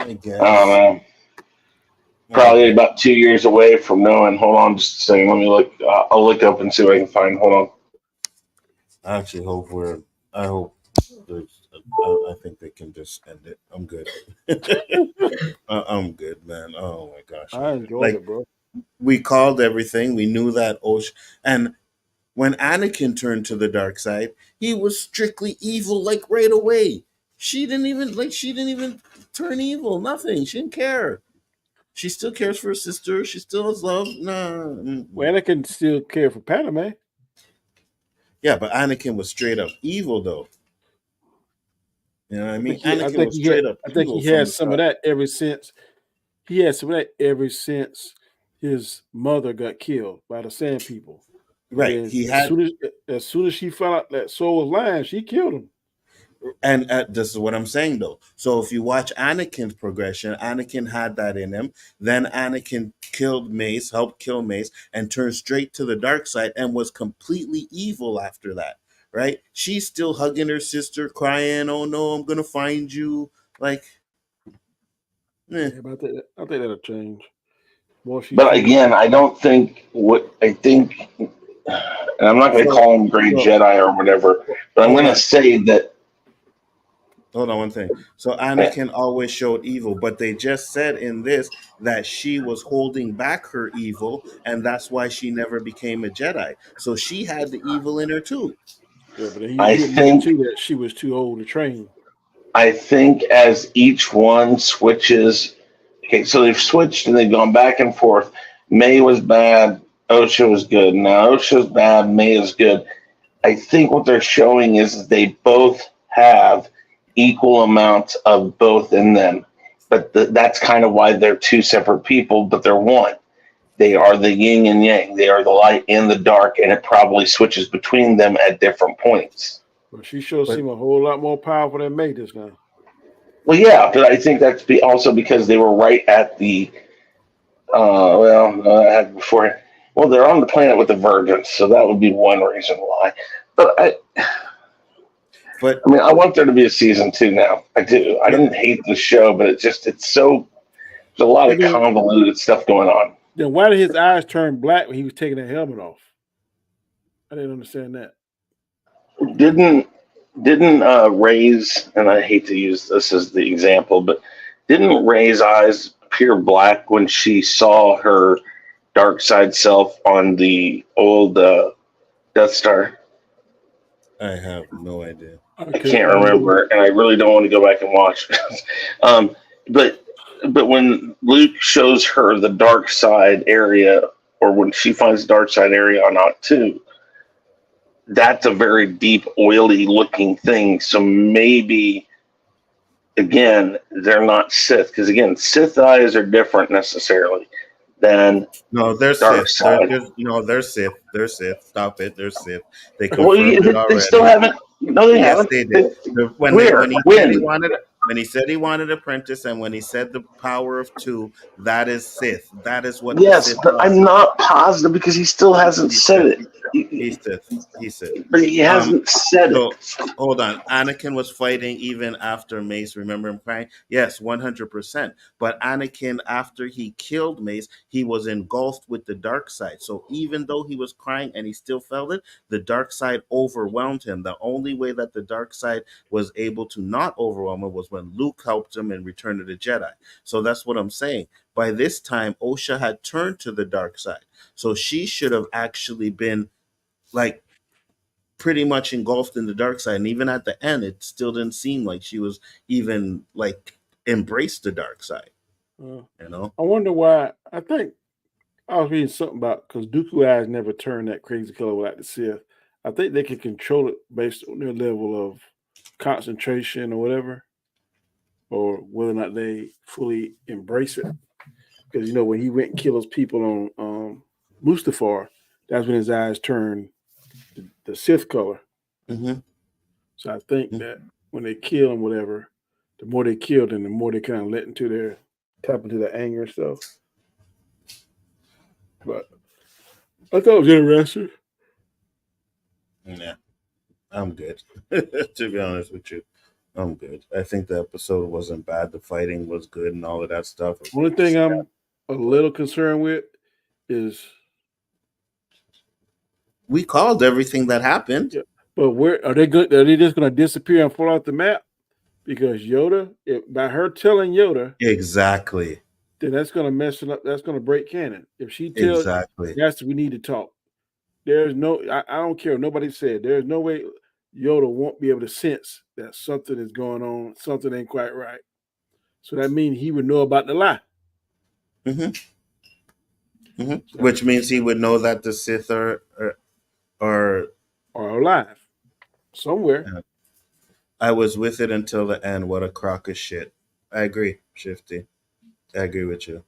I guess. I don't know. Probably about 2 years away from knowing. Hold on just a second. Let me look. I'll look up and see what I can find. Hold on. I actually hope I hope there's. I think they can just end it. I'm good. I'm good, man. Oh my gosh, I enjoyed it, bro. We called everything. We knew that Osh, and when Anakin turned to the dark side, he was strictly evil, like right away. She didn't even turn evil. Nothing. She didn't care. She still cares for her sister. She still has love. Nah. Well, Anakin still care for Padme. Yeah, but Anakin was straight up evil, though. You know what I mean? Anakin was straight up evil. I think he had some of that ever since. He had some of that ever since his mother got killed by the Sand People. Right. As soon as she found out that Soul was lying, she killed him. And this is what I'm saying, though. So if you watch Anakin's progression, Anakin had that in him. Then Anakin killed Mace, helped kill Mace, and turned straight to the dark side and was completely evil after that, right? She's still hugging her sister, crying, "Oh no, I'm gonna find you." Like, yeah, but I think that'll change. But again, I don't think I think, and I'm not going to call him Great Jedi or whatever, but I'm going to say that. Hold on one thing. So Anakin always showed evil, but they just said in this that she was holding back her evil, and that's why she never became a Jedi. So she had the evil in her too. Yeah, but he admitted too that she was too old to train. I think as each one switches, okay, so they've switched and they've gone back and forth. May was bad, Osha was good. Now Osha's bad, May is good. I think what they're showing is they both have equal amounts of both in them. But that's kind of why they're two separate people, but they're one. They are the yin and yang. They are the light and the dark, and it probably switches between them at different points. Well, she sure seems a whole lot more powerful than May does now. Well, yeah, but I think that's also because they were right at the before. Well, they're on the planet with the Virgins, so that would be one reason why. But I mean, I want there to be a season 2 now. I do. I didn't hate the show, but there's a lot of convoluted stuff going on. Then why did his eyes turn black when he was taking that helmet off? I didn't understand that. Didn't Rey's, and I hate to use this as the example, but didn't Rey's eyes appear black when she saw her dark side self on the old Death Star? I have no idea. I can't remember, and I really don't want to go back and watch. But when Luke shows her the dark side area, or when she finds the dark side area on Ahch-To, that's a very deep, oily looking thing. So maybe, again, they're not Sith. Because, again, Sith eyes are different necessarily than they're dark Sith. side. They're Sith. They're Sith. Stop it. They're Sith. They confirmed it already. They still haven't. No, they haven't. Yes, they did. When he said he wanted apprentice, and when he said the power of 2, that is Sith. That is what. Yes, but I'm not positive because he still hasn't said it. He said. But he hasn't said it. Hold on. Anakin was fighting even after Mace. Remember him crying? Yes, 100%. But Anakin, after he killed Mace, he was engulfed with the dark side. So even though he was crying and he still felt it, the dark side overwhelmed him. The only way that the dark side was able to not overwhelm him was when Luke helped him in Return of the Jedi. So that's what I'm saying. By this time, Osha had turned to the dark side. So she should have actually been like pretty much engulfed in the dark side. And even at the end, it still didn't seem like she was even like embraced the dark side. I wonder why. I think I was reading something about because Dooku eyes never turn that crazy color like the Sith. I think they can control it based on their level of concentration or whatever, or whether or not they fully embrace it. Because when he went and killed those people on Mustafar, that's when his eyes turn the Sith color. Mm-hmm. So I think that when they kill him, whatever, the more they killed him, the more they kind of let into their tap into the anger and stuff. But I thought it was interesting. Yeah, I'm good. To be honest with you, I'm good. I think the episode wasn't bad. The fighting was good and all of that stuff. Only thing I'm a little concerned with is we called everything that happened. Yeah, but where are they good? Are they just going to disappear and fall off the map? Because Yoda, by her telling Yoda, exactly, then that's going to mess it up. That's going to break canon. If she tells, exactly, yes, we need to talk. There's no, I don't care. Nobody said there's no way Yoda won't be able to sense that something is going on. Something ain't quite right. So that means he would know about the lie. Mm-hmm. Mm-hmm. So, which means he would know that the Sith are alive somewhere. Yeah. I was with it until the end. What a crock of shit. I agree, Shifty. I agree with you.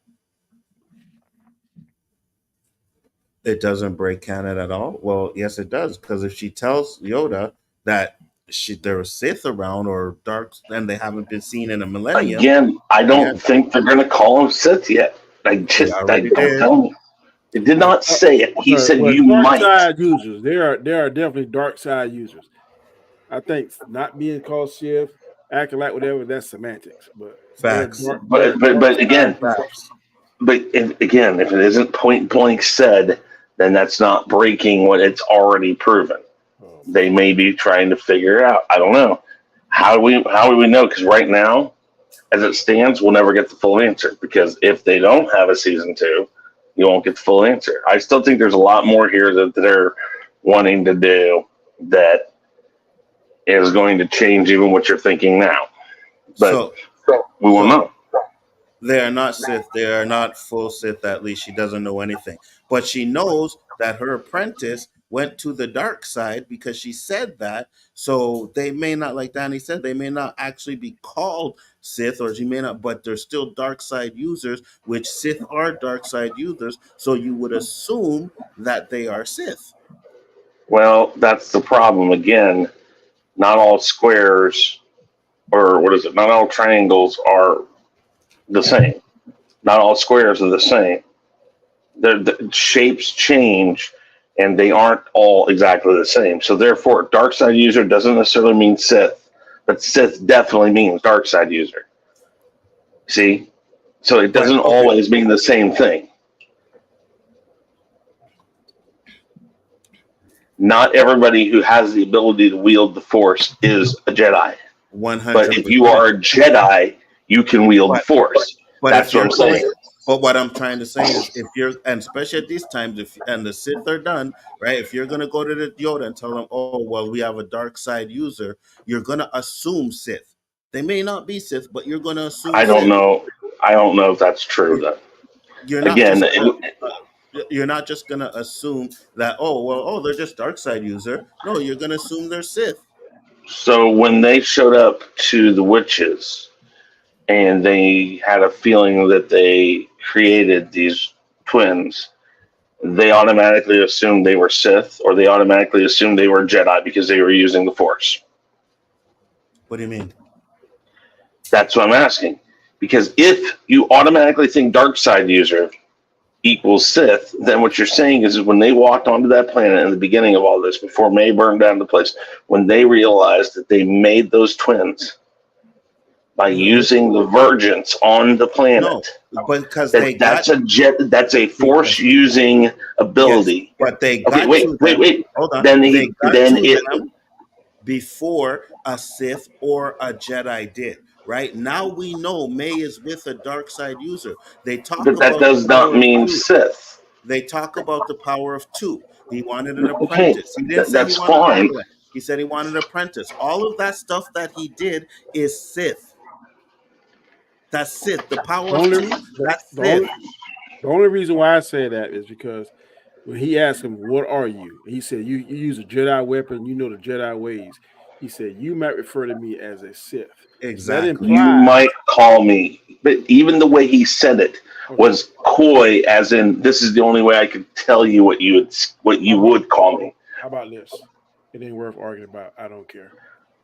It doesn't break canon at all. Well, yes, it does, because if she tells Yoda that there are Sith around or dark and they haven't been seen in a millennium. Again, I don't think they're going to call them Sith yet. I don't tell me. It did not say it. He said you might. Dark side users. There are definitely dark side users. I think not being called Sith, Acolyte, whatever, that's semantics. But facts. But again, if it isn't point blank said, then that's not breaking what it's already proven. They may be trying to figure it out. I don't know. How do we know? Because right now, as it stands, we'll never get the full answer. Because if they don't have a season 2, you won't get the full answer. I still think there's a lot more here that they're wanting to do that is going to change even what you're thinking now. But we won't know. They are not Sith. They are not full Sith, at least. She doesn't know anything. But she knows that her apprentice went to the dark side because she said that. So they may not, like Danny said, they may not actually be called Sith, or she may not, but they're still dark side users, which Sith are dark side users. So you would assume that they are Sith. Well, that's the problem. Again, not all squares, or what is it? Not all triangles are the same. Not all squares are the same. The shapes change, and they aren't all exactly the same. So therefore, dark side user doesn't necessarily mean Sith, but Sith definitely means dark side user. See? So it doesn't always mean the same thing. Not everybody who has the ability to wield the Force is a Jedi. 100%. But if you are a Jedi, you can wield the Force. That's what I'm saying. But what I'm trying to say is, if you're, and especially at these times, and the Sith are done, right? If you're going to go to the Yoda and tell them, oh, well, we have a dark side user, you're going to assume Sith. They may not be Sith, but you're going to assume I don't know. I don't know if that's true, though. You're not just going to assume that, they're just dark side user. No, you're going to assume they're Sith. So when they showed up to the witches and they had a feeling that they created these twins, they automatically assumed they were Sith, or they automatically assumed they were Jedi because they were using the Force. What do you mean? That's what I'm asking. Because if you automatically think dark side user equals Sith, then what you're saying is when they walked onto that planet in the beginning of all this, before May burned down the place, when they realized that they made those twins by using the virgins on the planet, because that's a Force using ability. Yes, but they got wait. Hold on. Then before a Sith or a Jedi did. Right now, we know May is with a dark side user. But that does not mean Sith. They talk about the power of 2. He wanted an apprentice. He didn't say that's fine. He said he wanted an apprentice. All of that stuff that he did is Sith. That's Sith. The power of 2. That's Sith. The only reason why I say that is because when he asked him, "What are you?" He said, "You use a Jedi weapon. You know the Jedi ways." He said, "You might refer to me as a Sith." Exactly. You might call me, but even the way he said it, was coy, as in this is the only way I could tell you what you would call me. How about this? It ain't worth arguing about. I don't care.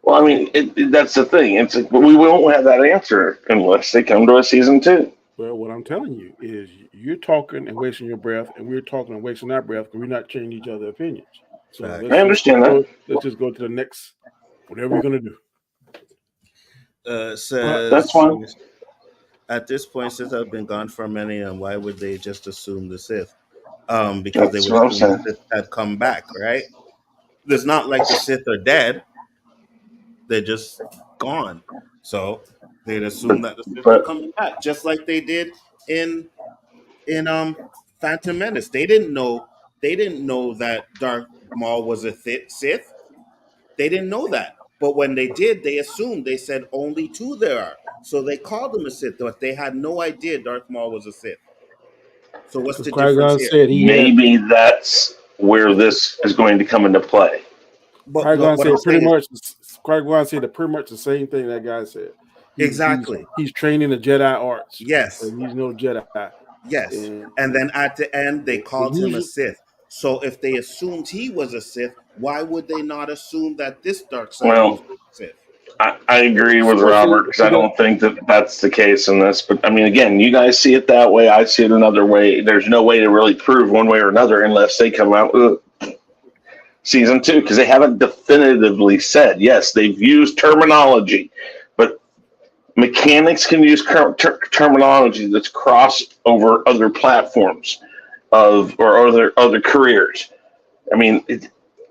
Well, I mean, that's the thing. It's like, we won't have that answer unless they come to a season 2. Well, what I'm telling you is you're talking and wasting your breath, and we're talking and wasting our breath because we're not changing each other's opinions. So I understand that. Let's just go to the next, whatever we're going to do. Says, that's fine. At this point, Sith have been gone for a millennium. Why would they just assume the Sith? Because they would assume the Sith had come back, right? It's not like the Sith are dead. They're just gone. So they'd assume that the Sith are coming back, just like they did in Phantom Menace. They didn't know that Darth Maul was a Sith. They didn't know that. But when they did, they assumed. They said only 2 there are. So they called him a Sith, but they had no idea Darth Maul was a Sith. So what's the difference here? Maybe that's where this is going to come into play. Qui-Gon said pretty much the same thing that guy said. Exactly. He's training the Jedi arts. Yes. And he's no Jedi. Yes. And then at the end, they called him a Sith. So if they assumed he was a Sith, why would they not assume that this dark side was a Sith? I agree with Robert, because I don't think that that's the case in this. But, I mean, again, you guys see it that way. I see it another way. There's no way to really prove one way or another unless they come out with season 2, because they haven't definitively said. Yes, they've used terminology, but mechanics can use terminology that's crossed over other platforms or other careers. I mean,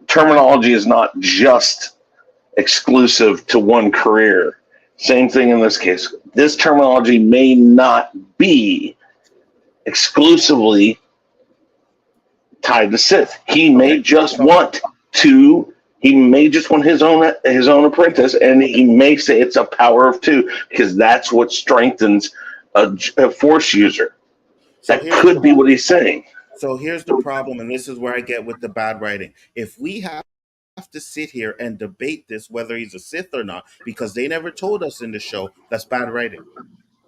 terminology is not just exclusive to one career. Same thing in this case. This terminology may not be exclusively tied to Sith. He may just want his own apprentice, and he may say it's a power of 2 because that's what strengthens a Force user. That could be what he's saying. So here's the problem, and this is where I get with the bad writing. If we have to sit here and debate this, whether he's a Sith or not, because they never told us in the show, that's bad writing.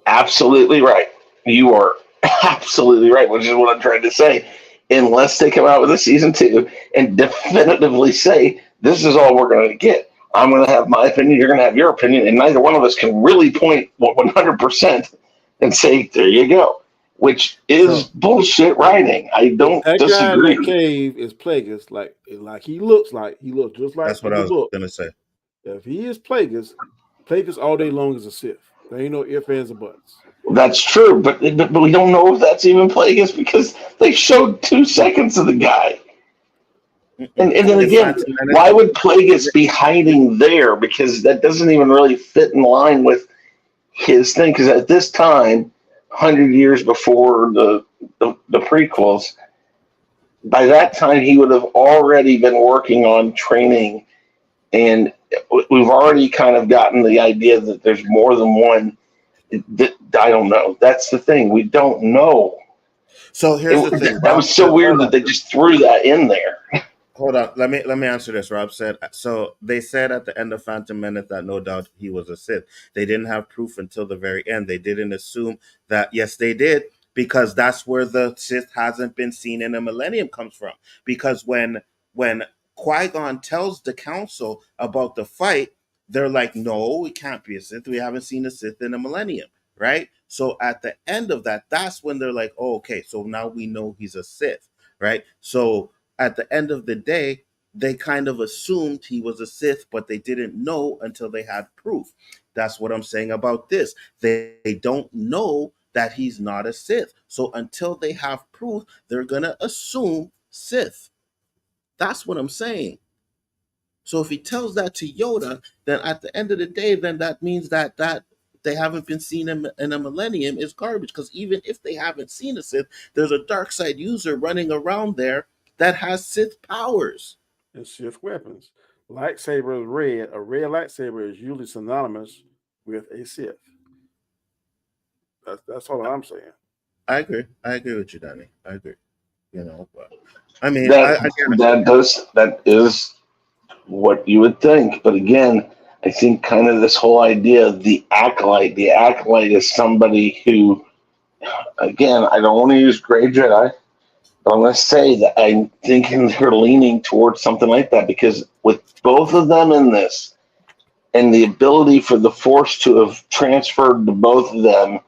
Absolutely right. You are absolutely right, which is what I'm trying to say. Unless they come out with a season 2 and definitively say, this is all we're going to get. I'm going to have my opinion, you're going to have your opinion, and neither one of us can really point 100% and say, there you go, which is bullshit writing. I don't disagree. That guy in the cave is Plagueis, like he looks just like that's what I was going to say. If he is Plagueis all day long is a Sith. There ain't no ifs, ands, or buts. That's true, but we don't know if that's even Plagueis because they showed 2 seconds of the guy. And then again, why would Plagueis be hiding there? Because that doesn't even really fit in line with his thing. Because at this time, 100 years before the prequels, by that time he would have already been working on training, and we've already kind of gotten the idea that there's more than one. I don't know. That's the thing. We don't know. So here's the thing. That was so weird that they just threw that in there. Hold on. Let me answer this. Rob said, so they said at the end of Phantom Menace that no doubt he was a Sith. They didn't have proof until the very end. They didn't assume that, yes, they did, because that's where the Sith hasn't been seen in a millennium comes from. Because when Qui-Gon tells the council about the fight, they're like, no, it can't be a Sith. We haven't seen a Sith in a millennium, right? So at the end of that, that's when they're like, oh, okay, so now we know he's a Sith, right? So at the end of the day, they kind of assumed he was a Sith, but they didn't know until they had proof. That's what I'm saying about this. They don't know that he's not a Sith. So until they have proof, they're going to assume Sith. That's what I'm saying. So if he tells that to Yoda, then at the end of the day, then that means that they haven't been seen in a millennium is garbage. Because even if they haven't seen a Sith, there's a dark side user running around there that has Sith powers. And Sith weapons. Lightsaber is red. A red lightsaber is usually synonymous with a Sith. That's all I'm saying. I agree with you, Danny. I agree. You know, but I mean, that is what you would think. But again, I think kind of this whole idea of the Acolyte is somebody who again, I don't want to use Grey Jedi, but I'm going to say that I'm thinking they're leaning towards something like that because with both of them in this and the ability for the Force to have transferred to both of them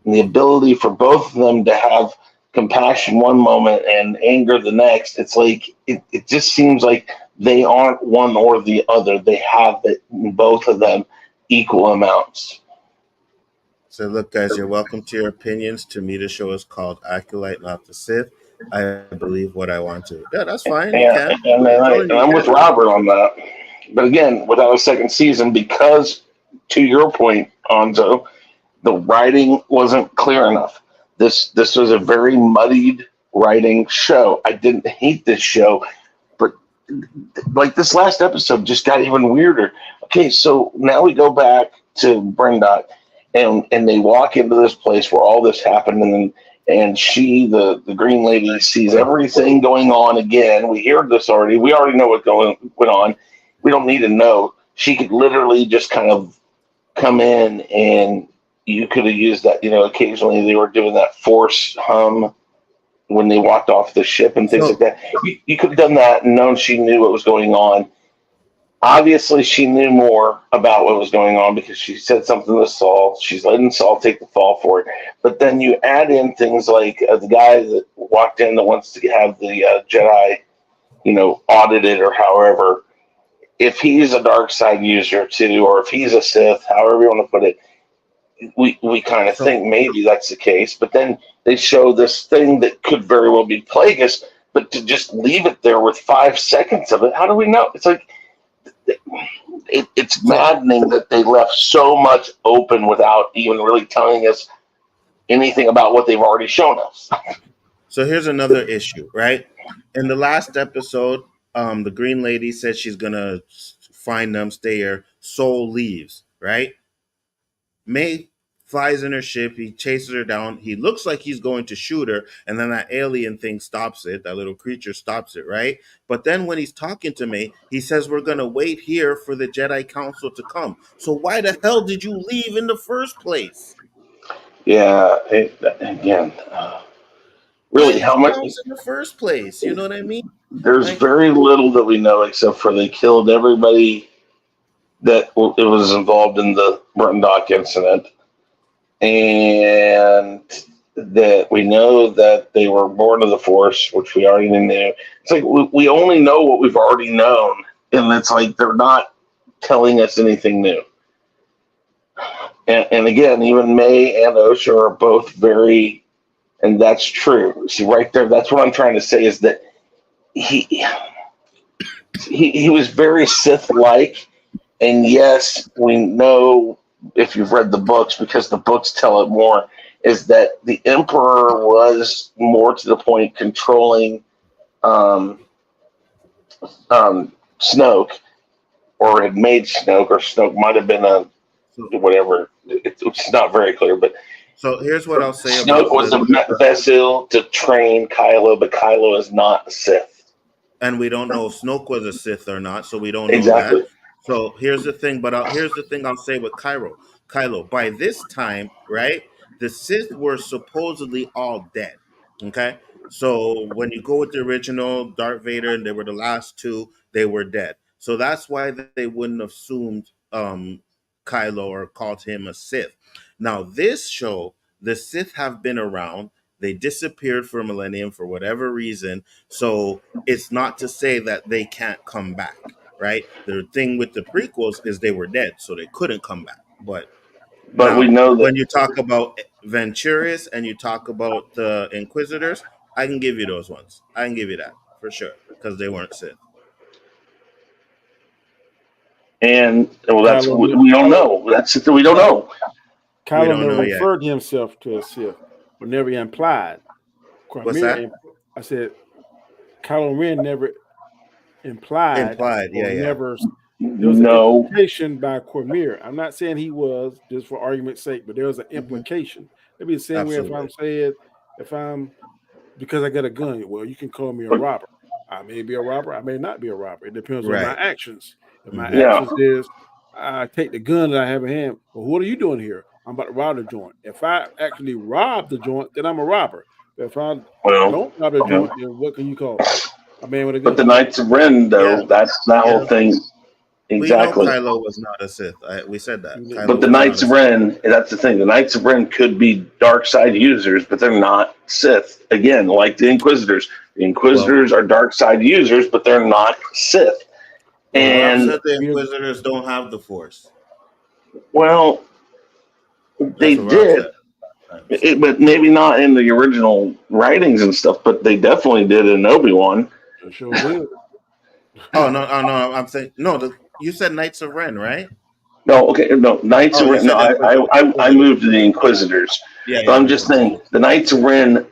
and the ability for both of them to have compassion one moment and anger the next, it's like it just seems like they aren't one or the other. They have it in both of them equal amounts. So look, guys, you're welcome to your opinions. To me, the show is called Acolyte, not the Sith. I believe what I want to. Yeah, that's fine. You can. And I'm with Robert on that. But again, without a second season, because to your point, Anzo, the writing wasn't clear enough. This was a very muddied writing show. I didn't hate this show, but like this last episode just got even weirder. Okay, so now we go back to Brendok, and they walk into this place where all this happened, and she, the green lady, sees everything going on again. We hear this already. We already know what went on. We don't need to know. She could literally just kind of come in, and you could have used that. Occasionally they were doing that force hum when they walked off the ship and things like that. You could have done that and known she knew what was going on. Obviously, she knew more about what was going on because she said something to Saul. She's letting Saul take the fall for it. But then you add in things like the guy that walked in that wants to have the Jedi, audited or however. If he's a dark side user too, or if he's a Sith, however you want to put it, we kind of think maybe that's the case. But then they show this thing that could very well be Plagueis, but to just leave it there with 5 seconds of it, how do we know? It's like it's maddening that they left so much open without even really telling us anything about what they've already shown us. So here's another issue, right? In the last episode, the green lady said she's gonna find them, stay here. Soul leaves, right? May flies in her ship. He chases her down. He looks like he's going to shoot her, and then that alien thing stops it. That little creature stops it, right? But then when he's talking to May, he says, "We're going to wait here for the Jedi Council to come." So why the hell did you leave in the first place? Yeah, really, how much in the first place? You know what I mean? There's very little that we know except for they killed everybody that it was involved in the Brendok incident, and that we know that they were born of the Force, which we already knew. It's like we only know what we've already known, and it's like they're not telling us anything new. And again, even May and Osha are both very, and that's true. See, right there, that's what I'm trying to say is that he was very Sith-like, and yes, we know if you've read the books, because the books tell it more, is that the Emperor was more to the point controlling Snoke, or had made Snoke, or Snoke might have been a whatever. It's not very clear, but so here's what I'll say. Snoke was a vessel to train Kylo, but Kylo is not a Sith. And we don't know if Snoke was a Sith or not, so we don't know that. So here's the thing, here's the thing I'll say with Kylo. By this time, right, the Sith were supposedly all dead. Okay, so when you go with the original Darth Vader, and they were the last two, they were dead. So that's why they wouldn't have assumed Kylo or called him a Sith. Now this show, the Sith have been around. They disappeared for a millennium for whatever reason. So it's not to say that they can't come back, right? The thing with the prequels is they were dead, so they couldn't come back. But now, we know that when you talk about Venturis and you talk about the Inquisitors, I can give you those ones. I can give you that for sure, because they weren't Sith. And that's we don't know. That's it. We don't know. Kylo never referred himself to a Sith, but never implied. What's that? I said Kylo Ren never implied. Never. There was an implication by Cormier. I'm not saying he was, just for argument's sake, but there was an implication. Maybe the same way if I'm because I got a gun. Well, you can call me a robber. I may be a robber. I may not be a robber. It depends on my actions. If my actions is I take the gun that I have in hand. Well, what are you doing here? I'm about to rob the joint. If I actually rob the joint, then I'm a robber. But if I don't rob the joint, then what can you call me? A man with a gun. But the Knights of Ren, though, that's that whole thing. Exactly. We know Kylo was not a Sith. We said that. But the Knights of Ren, that's the thing. The Knights of Ren could be dark side users, but they're not Sith. Again, like the Inquisitors. The Inquisitors are dark side users, but they're not Sith. And said the Inquisitors don't have the Force. Well, they did. But maybe not in the original writings and stuff, but they definitely did in Obi-Wan. Sure did. No. I'm saying no. You said Knights of Ren, right? No, okay, no. Knights of Ren. No, I moved to the Inquisitors. Yeah, I'm just saying the Knights of Ren.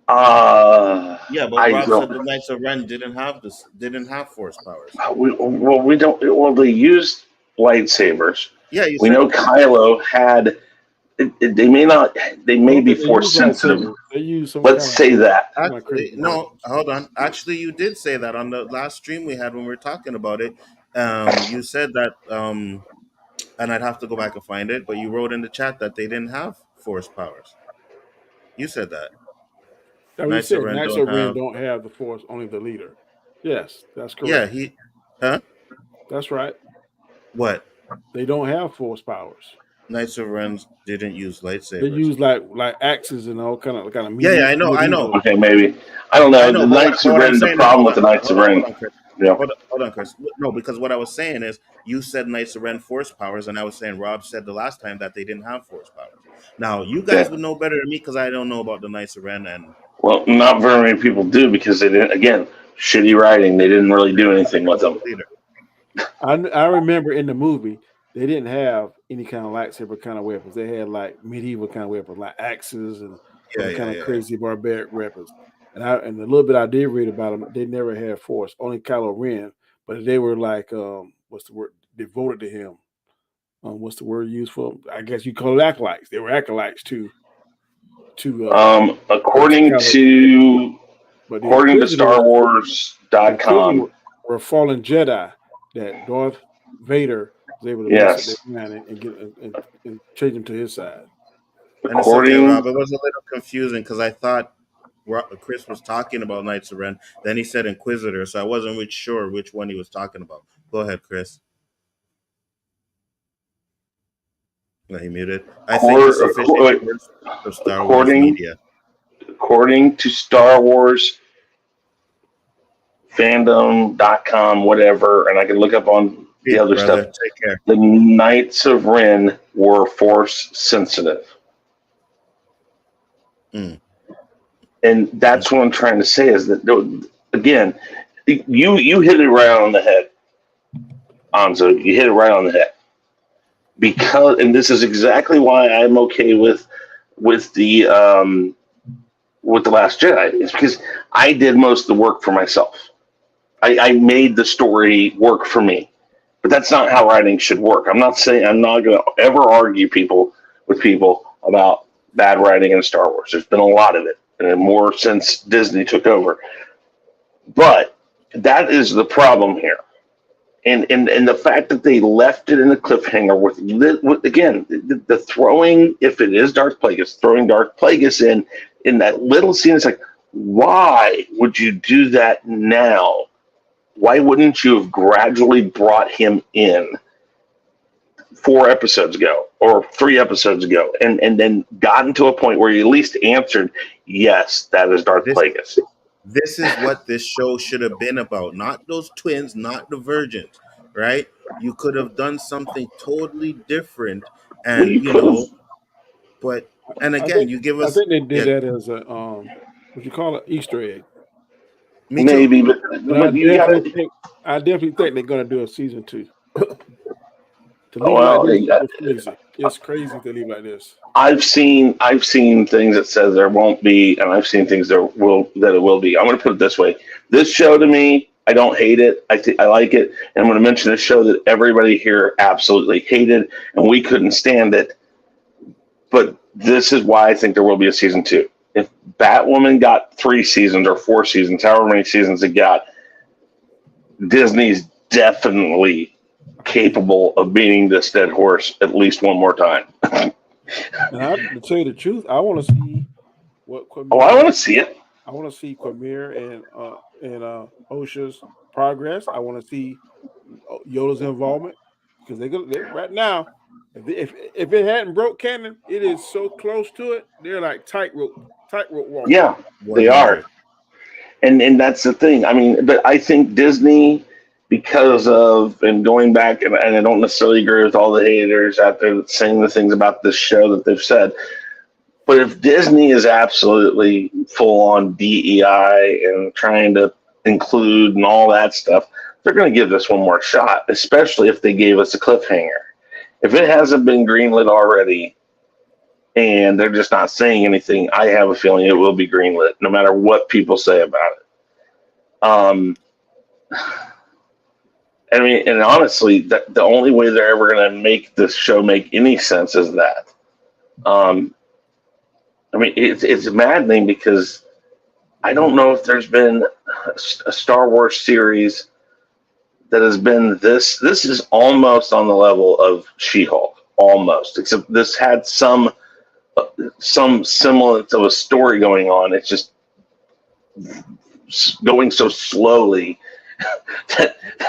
But Rob said the Knights of Ren didn't have Force powers. We don't. Well, they used lightsabers. Yeah, we know Kylo had. They may not. They may be Force sensitive. Let's say that. Actually, no, hold on. Actually, you did say that on the last stream we had when we were talking about it. You said that, and I'd have to go back and find it, but you wrote in the chat that they didn't have Force powers. You said that. Knights of Ren don't have the Force, only the leader. Yes, that's correct. Yeah, That's right. What? They don't have Force powers. Knights of Ren didn't use lightsabers. They use like axes and all kind of. Yeah, I know. Okay, maybe I don't know. The Knights of Ren. The problem with the Knights of Ren. Yeah. Hold on, Chris. No, because what I was saying is you said Knights of Ren Force powers, and I was saying Rob said the last time that they didn't have Force powers. Now you guys would know better than me because I don't know about the Knights of Ren. And well, not very many people do because they didn't. Again, shitty writing. They didn't really do anything with them. I remember in the movie. They didn't have any kind of lightsaber kind of weapons. They had like medieval kind of weapons, like axes and kind of crazy barbaric weapons. And the little bit I did read about them, they never had Force, only Kylo Ren. But they were like, what's the word? Devoted to him. What's the word used for them? I guess you call it acolytes. They were acolytes too. According to Star Wars.com, were fallen Jedi that Darth Vader was able to mess up their man and change him to his side. And it's okay, Rob, it was a little confusing because I thought Chris was talking about Knights of Ren. Then he said Inquisitor, so I wasn't really sure which one he was talking about. Go ahead, Chris. No, he muted. I think it's official for Star Wars media. According to Star Wars fandom.com, whatever, and I can look up on the other stuff. Take care. The Knights of Ren were Force sensitive. And that's what I'm trying to say is that, again, you hit it right on the head, Nzo. You hit it right on the head. Because, and this is exactly why I'm okay with the Last Jedi, is because I did most of the work for myself. I made the story work for me. But that's not how writing should work. I'm not going to ever argue with people about bad writing in Star Wars. There's been a lot of it, and more since Disney took over. But that is the problem here. And the fact that they left it in a cliffhanger with again, the throwing, if it is Darth Plagueis, throwing Darth Plagueis in that little scene, it's like, why would you do that now? Why wouldn't you have gradually brought him in 4 episodes ago or 3 episodes ago and then gotten to a point where you at least answered, yes, that is Darth Plagueis. This is what this show should have been about. Not those twins, not the virgins, right? You could have done something totally different. And, and again, you give us... I think they did that as a, what you call it, Easter egg. Maybe, but I definitely think they're going to do a season 2. It's crazy to leave like this. I've seen things that says there won't be, and I've seen things that it will be. I'm going to put it this way: this show to me, I don't hate it. I like it, and I'm going to mention a show that everybody here absolutely hated, and we couldn't stand it. But this is why I think there will be a season 2. If Batwoman got 3 seasons or 4 seasons, however many seasons it got, Disney's definitely capable of beating this dead horse at least one more time. And to tell you the truth, I want to see what Quamir. I want to see it. I want to see Quamir and OSHA's progress. I want to see Yoda's involvement because they right now. If it hadn't broke canon, it is so close to it. They're like tightrope walking. Yeah, they are. And that's the thing. I mean, but I think Disney, because of, and going back, and I don't necessarily agree with all the haters out there saying the things about this show that they've said, but if Disney is absolutely full on DEI and trying to include and all that stuff, they're going to give this one more shot, especially if they gave us a cliffhanger. If it hasn't been greenlit already and they're just not saying anything, I have a feeling it will be greenlit no matter what people say about it. I mean, and honestly, the only way they're ever going to make this show make any sense is that. I mean, it's maddening because I don't know if there's been a Star Wars series that has been this. This is almost on the level of She-Hulk, almost, except this had some semblance of a story going on. It's just going so slowly.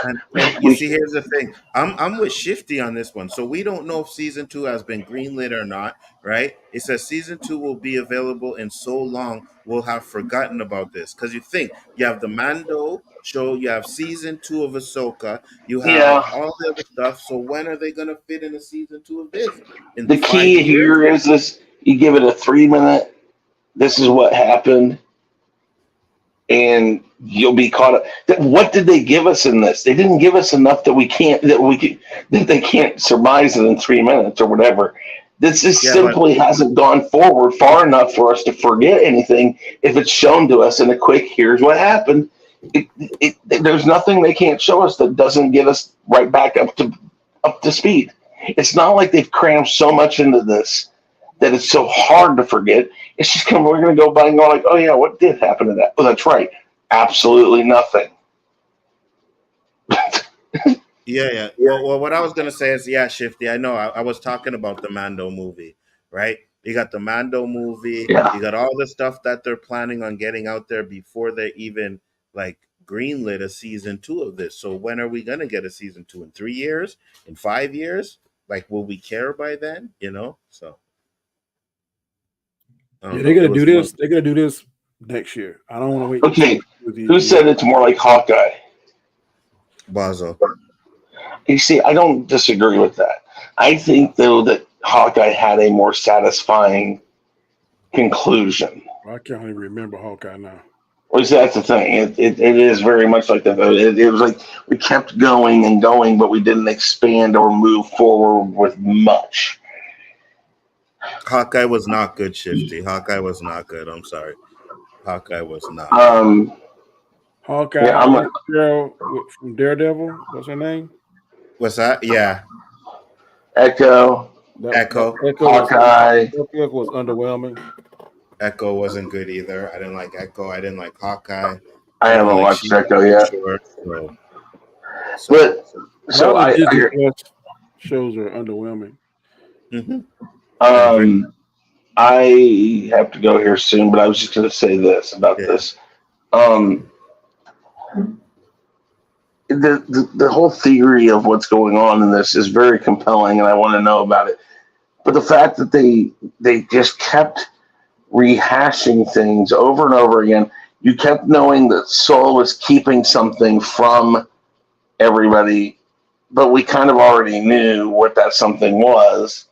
And you see, here's the thing. I'm with Shifty on this one. So we don't know if season 2 has been greenlit or not, right? It says season 2 will be available in so long we'll have forgotten about this. Because you think you have the Mando show, you have season 2 of Ahsoka, you have all the other stuff. So when are they gonna fit in a season 2 of this? The key here is this: you give it a 3-minute. This is what happened. And you'll be caught up. What did they give us in this? They didn't give us enough that they can't surmise it in 3 minutes or whatever. This is simply hasn't gone forward far enough for us to forget anything. If it's shown to us in a quick, here's what happened. There's nothing they can't show us that doesn't get us right back up to speed. It's not like they've crammed so much into this that it's so hard to forget. It's just we're going to go by and go like, oh yeah, what did happen to that? Oh, that's right. Absolutely nothing. Yeah. Well, what I was going to say is, Shifty, I know I was talking about the Mando movie, right? You got the Mando movie. Yeah. You got all the stuff that they're planning on getting out there before they even like greenlit a season 2 of this. So when are we going to get a season 2? In 3 years? In 5 years? Like, will we care by then? So. They're gonna do this. They're gonna do this next year. I don't want to wait. Okay, who said it's more like Hawkeye? Bazo. You see, I don't disagree with that. I think though that Hawkeye had a more satisfying conclusion. I can't even remember Hawkeye now. Well, that's the thing. It is very much like that. It was like we kept going and going, but we didn't expand or move forward with much. Hawkeye was not good, Shifty. Hawkeye was not good. I'm sorry. Hawkeye was not. Hawkeye. Yeah, girl from Daredevil. What's her name? What's that? Yeah. Echo. Hawkeye. Echo was underwhelming. Echo wasn't good either. I didn't like Echo. I didn't like Hawkeye. I haven't watched Echo yet. So I shows are underwhelming. Mm-hmm. I have to go here soon, but I was just going to say this about this. The whole theory of what's going on in this is very compelling, and I want to know about it. But the fact that they just kept rehashing things over and over again, you kept knowing that Soul was keeping something from everybody, but we kind of already knew what that something was.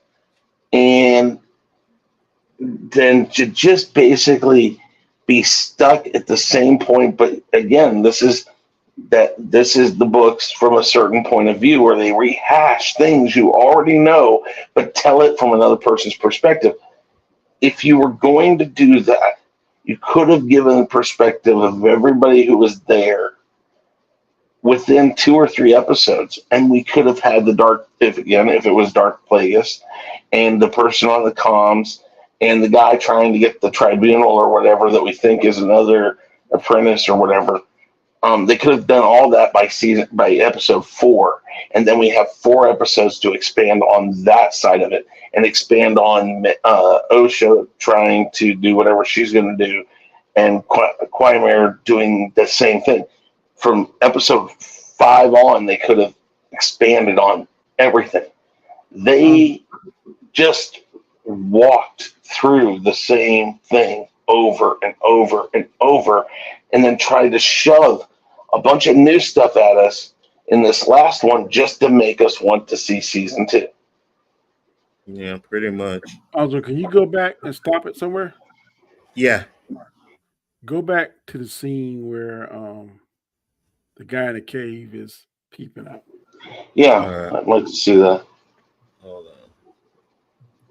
And then to just basically be stuck at the same point. But again, this is the books from a certain point of view where they rehash things you already know, but tell it from another person's perspective. If you were going to do that, you could have given the perspective of everybody who was there within 2 or 3 episodes, and we could have had if it was Darth Plagueis and the person on the comms and the guy trying to get the tribunal or whatever that we think is another apprentice or whatever. They could have done all that by episode 4, and then we have 4 episodes to expand on that side of it and expand on Osha trying to do whatever she's going to do, and Quaimere doing the same thing. From episode 5 on, they could have expanded on everything. They just walked through the same thing over and over and over, and then tried to shove a bunch of new stuff at us in this last one just to make us want to see season 2. Yeah, pretty much. Also, can you go back and stop it somewhere? Yeah. Go back to the scene where the guy in the cave is peeping out. Yeah, I'd like to see that. Hold on.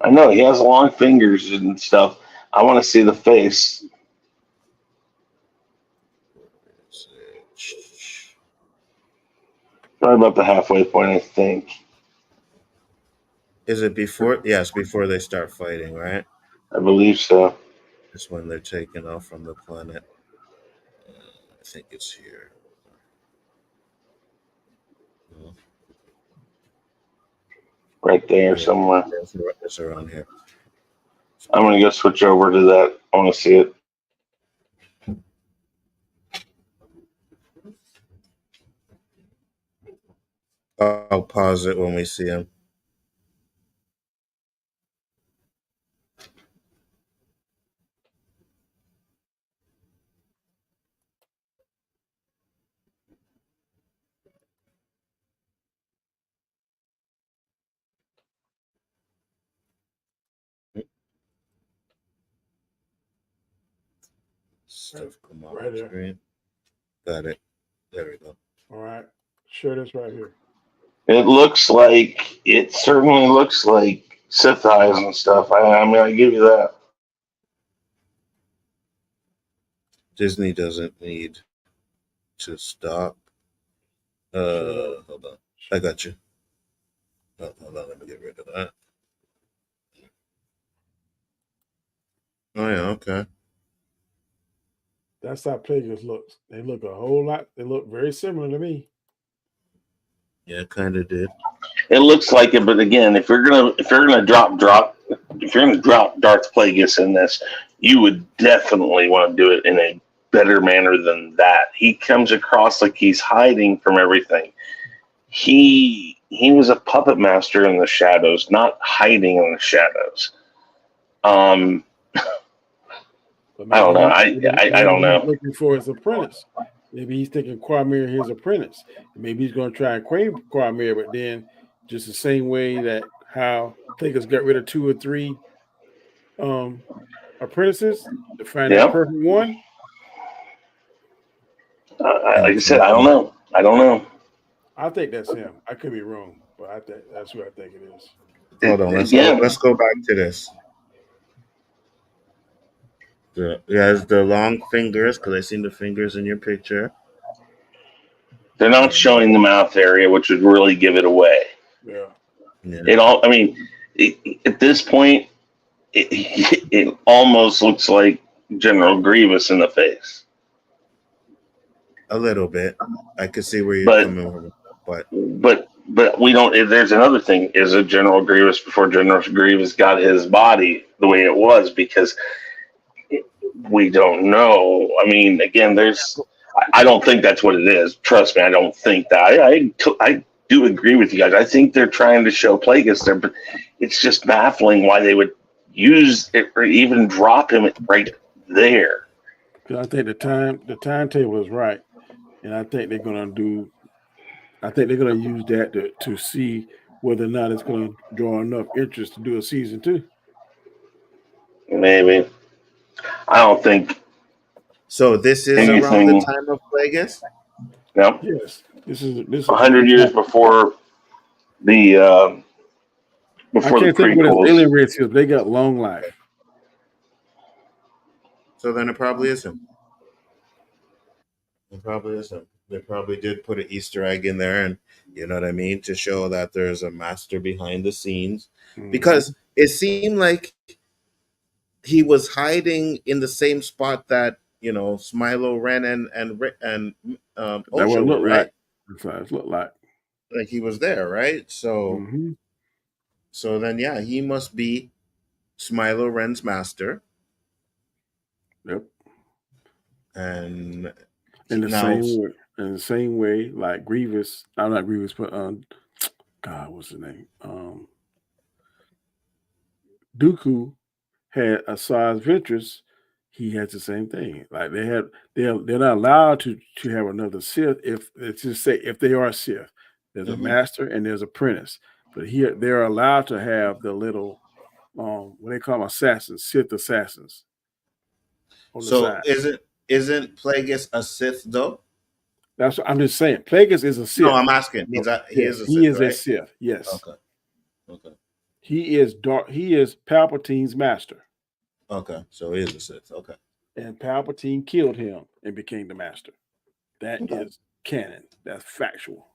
I know he has long fingers and stuff. I want to see the face. Right about the halfway point, I think. Is it before? Yes, before they start fighting, right? I believe so. It's when they're taken off from the planet. I think it's here. Right there somewhere. It's around here. I'm going to go switch over to that. I want to see it. I'll pause it when we see him. Stuff come on Right the screen. Got it. There we go. All right. Share this right here. It certainly looks like Sith eyes and stuff. I mean, I give you that. Disney doesn't need to stop. Hold on. I got you. Oh, hold on. Let me get rid of that. Oh, yeah. Okay. That's how Plagueis looks. They look a whole lot. They look very similar to me. Yeah, kind of did. It looks like it, but again, if you're gonna drop Darth Plagueis in this, you would definitely want to do it in a better manner than that. He comes across like he's hiding from everything. He was a puppet master in the shadows, not hiding in the shadows. I don't know. I don't know. Looking for his apprentice. Maybe he's thinking Quaimere his apprentice. Maybe he's going to try and claim Quaimere, but then just the same way that how Plagueis got rid of 2 or 3 apprentices to find that perfect one. Like I said, I don't know. I think that's him. I could be wrong, but I think that's who I think it is. Hold on. Let's go back to this. He has the long fingers because I seen the fingers in your picture. They're not showing the mouth area, which would really give it away. Yeah. At this point, it almost looks like General Grievous in the face. A little bit. I could see where you're coming from, but we don't. There's another thing: is it General Grievous before General Grievous got his body the way it was? Because we don't know. I mean, again, I don't think that's what it is. Trust me, I don't think that. I do agree with you guys. I think they're trying to show Plagueis there, but it's just baffling why they would use it or even drop him right there. I think the timetable is right, and I think they're going to use that to see whether or not it's going to draw enough interest to do a season 2. Maybe. I don't think. So this is around the time of Plagueis? No. Yes. This is 100 years before the before I can't think what his alien race is. They got long life. So then it probably is him. It probably is him. They probably did put an Easter egg in there, and you know what I mean, to show that there's a master behind the scenes. Mm-hmm. Because it seemed like he was hiding in the same spot that Smilo Ren and That what it Osho, looked right? like. That's what it looked like. Like he was there, right? So, Mm-hmm. so then, yeah, he must be Smilo Ren's master, Yep. and In now, the same way, like Grievous. I'm not Grievous, but God, what's his name? Dooku had Asajj Ventress. He has the same thing. Like they're not allowed to have another Sith if it's just say if they are Sith. There's a master and there's apprentice. But here they're allowed to have the little what they call them assassins, Sith assassins on the so side. isn't Plagueis a Sith though? That's what I'm just saying. Plagueis is a No, Sith. I'm asking. No, He is yes, a he Sith, is a right? Sith. Yes. Okay. Okay. He is Palpatine's master. Okay. So he is a Sith. Okay. And Palpatine killed him and became the master. That is canon. That's factual.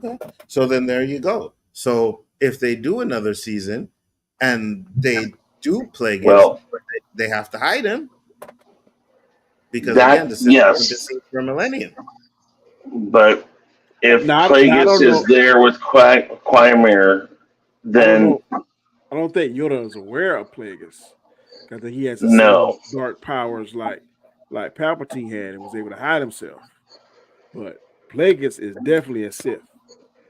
Okay. So then there you go. So if they do another season and they do Plagueis, Well, they have to hide him. Because that again, the Sith have been yes, deceived for a millennium. but if Now, Plagueis is there with Quimir, then I don't think Yoda is aware of Plagueis. I think he has the no. same dark powers like Palpatine had and was able to hide himself. But Plagueis is definitely a Sith.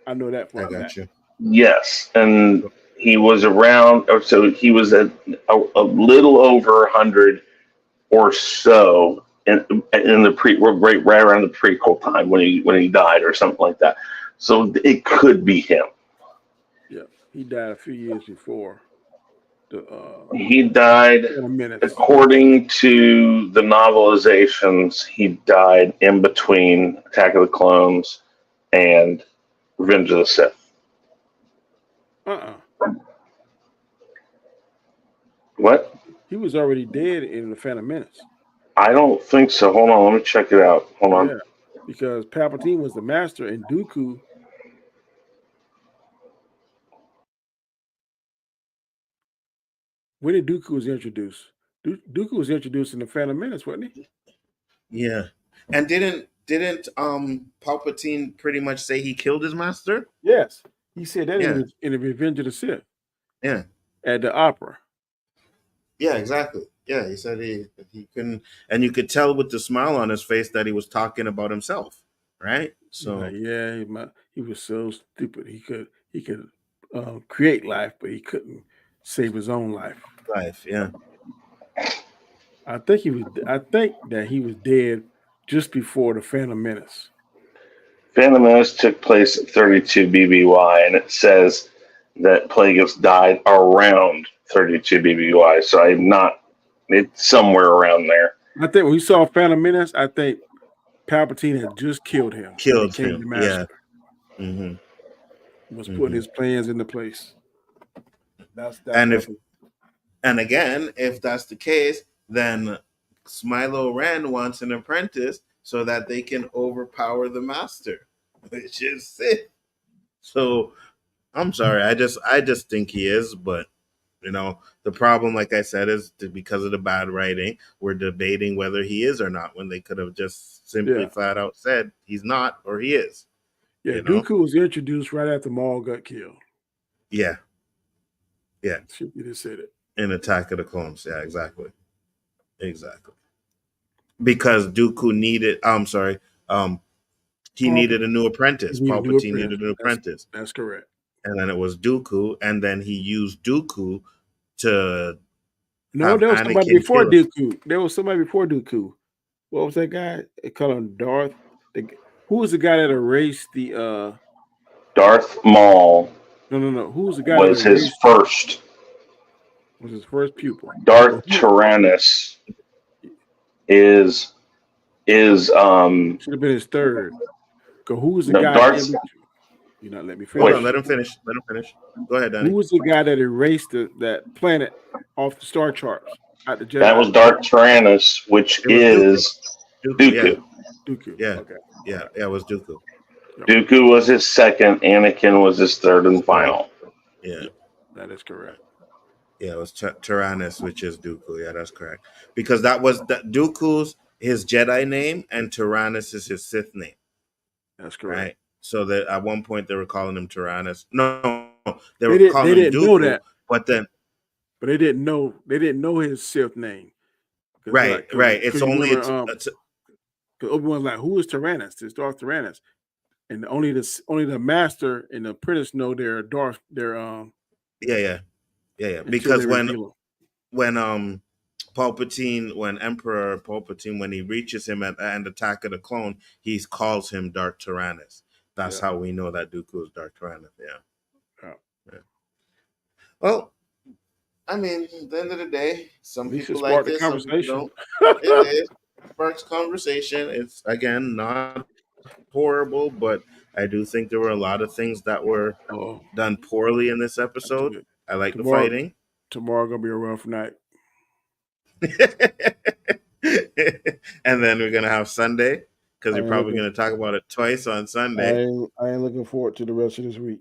I know that for I a got fact. you. Yes, and he was around, or so he was a little over 100 or so in the right around the prequel time when he died or something like that. So it could be him. Yeah, he died a few years before. He died, according to the novelizations, he died in between Attack of the Clones and Revenge of the Sith. What? He was already dead in the Phantom Menace. I don't think so. Hold on, let me check it out. Hold on. Yeah, because Palpatine was the master and Dooku. When did Dooku was introduced? Dooku was introduced in the Phantom Menace, wasn't he? Yeah. And didn't Palpatine pretty much say he killed his master? Yes. He said that in the Revenge of the Sith. Yeah. At the opera. Yeah, exactly. Yeah, he said he couldn't, and you could tell with the smile on his face that he was talking about himself, right? So he was so stupid. He could create life, but he couldn't save his own life. Yeah. I think that he was dead just before the Phantom Menace. Phantom Menace took place at 32 BBY, and it says that Plagueis died around 32 BBY. So it's somewhere around there. I think when we saw Phantom Menace, I think Palpatine had just killed him. Killed him. The master. Yeah. Mm-hmm. Was putting his plans into place. That's and again, if that's the case, then Smilo Ren wants an apprentice so that they can overpower the master, which is Sith. So I'm sorry, I just think he is, but the problem, like I said, is because of the bad writing, we're debating whether he is or not when they could have just simply flat out said he's not or he is. Yeah, Dooku was introduced right after Maul got killed. Yeah. Yeah. You just said it. In Attack of the Clones. Yeah, exactly. Because Dooku needed, he needed a new apprentice. Palpatine needed a new apprentice. That's correct. And then it was Dooku, and then he used Dooku to. No, there was somebody before Dooku. There was somebody before Dooku. What was that guy? They called him Darth. Who was the guy that erased the? Darth Maul. No. Who was the guy? Was his first? Was his first pupil? Darth Tyrannus is should have been his third. Who was the guy? You not let me finish. Hold on, let him finish. Go ahead, Danny. Who was the guy that erased that planet off the star charts? That was Darth Tyrannus, which is Dooku. Dooku. Yeah. Okay. Yeah, it was Dooku. Dooku was his second. Anakin was his third and final. Yeah. That is correct. Yeah, it was Tyrannus, which is Dooku. Yeah, that's correct. Because that was Dooku's his Jedi name, and Tyrannus is his Sith name. That's correct. Right. So that at one point they were calling him Tyrannus. No, they were calling him didn't know Dooku, that. but they didn't know his Sith name. Right. It's only because Obi-Wan's like, who is Tyrannus? It's Darth Tyrannus, and only the Master and the apprentice know their Darth. Yeah. Because when Palpatine, when Emperor Palpatine, when he reaches him at the end Attack of the Clone, he calls him Darth Tyrannus. That's how we know that Dooku is Darth Tyrannus. Yeah. Well, I mean, at the end of the day, some people like this, some people don't. It sparks conversation. It's, again, not horrible, but I do think there were a lot of things that were done poorly in this episode. I like the fighting. Tomorrow gonna be a rough night. And then we're gonna have Sunday, because you're probably gonna talk about it twice on Sunday. I ain't looking forward to the rest of this week.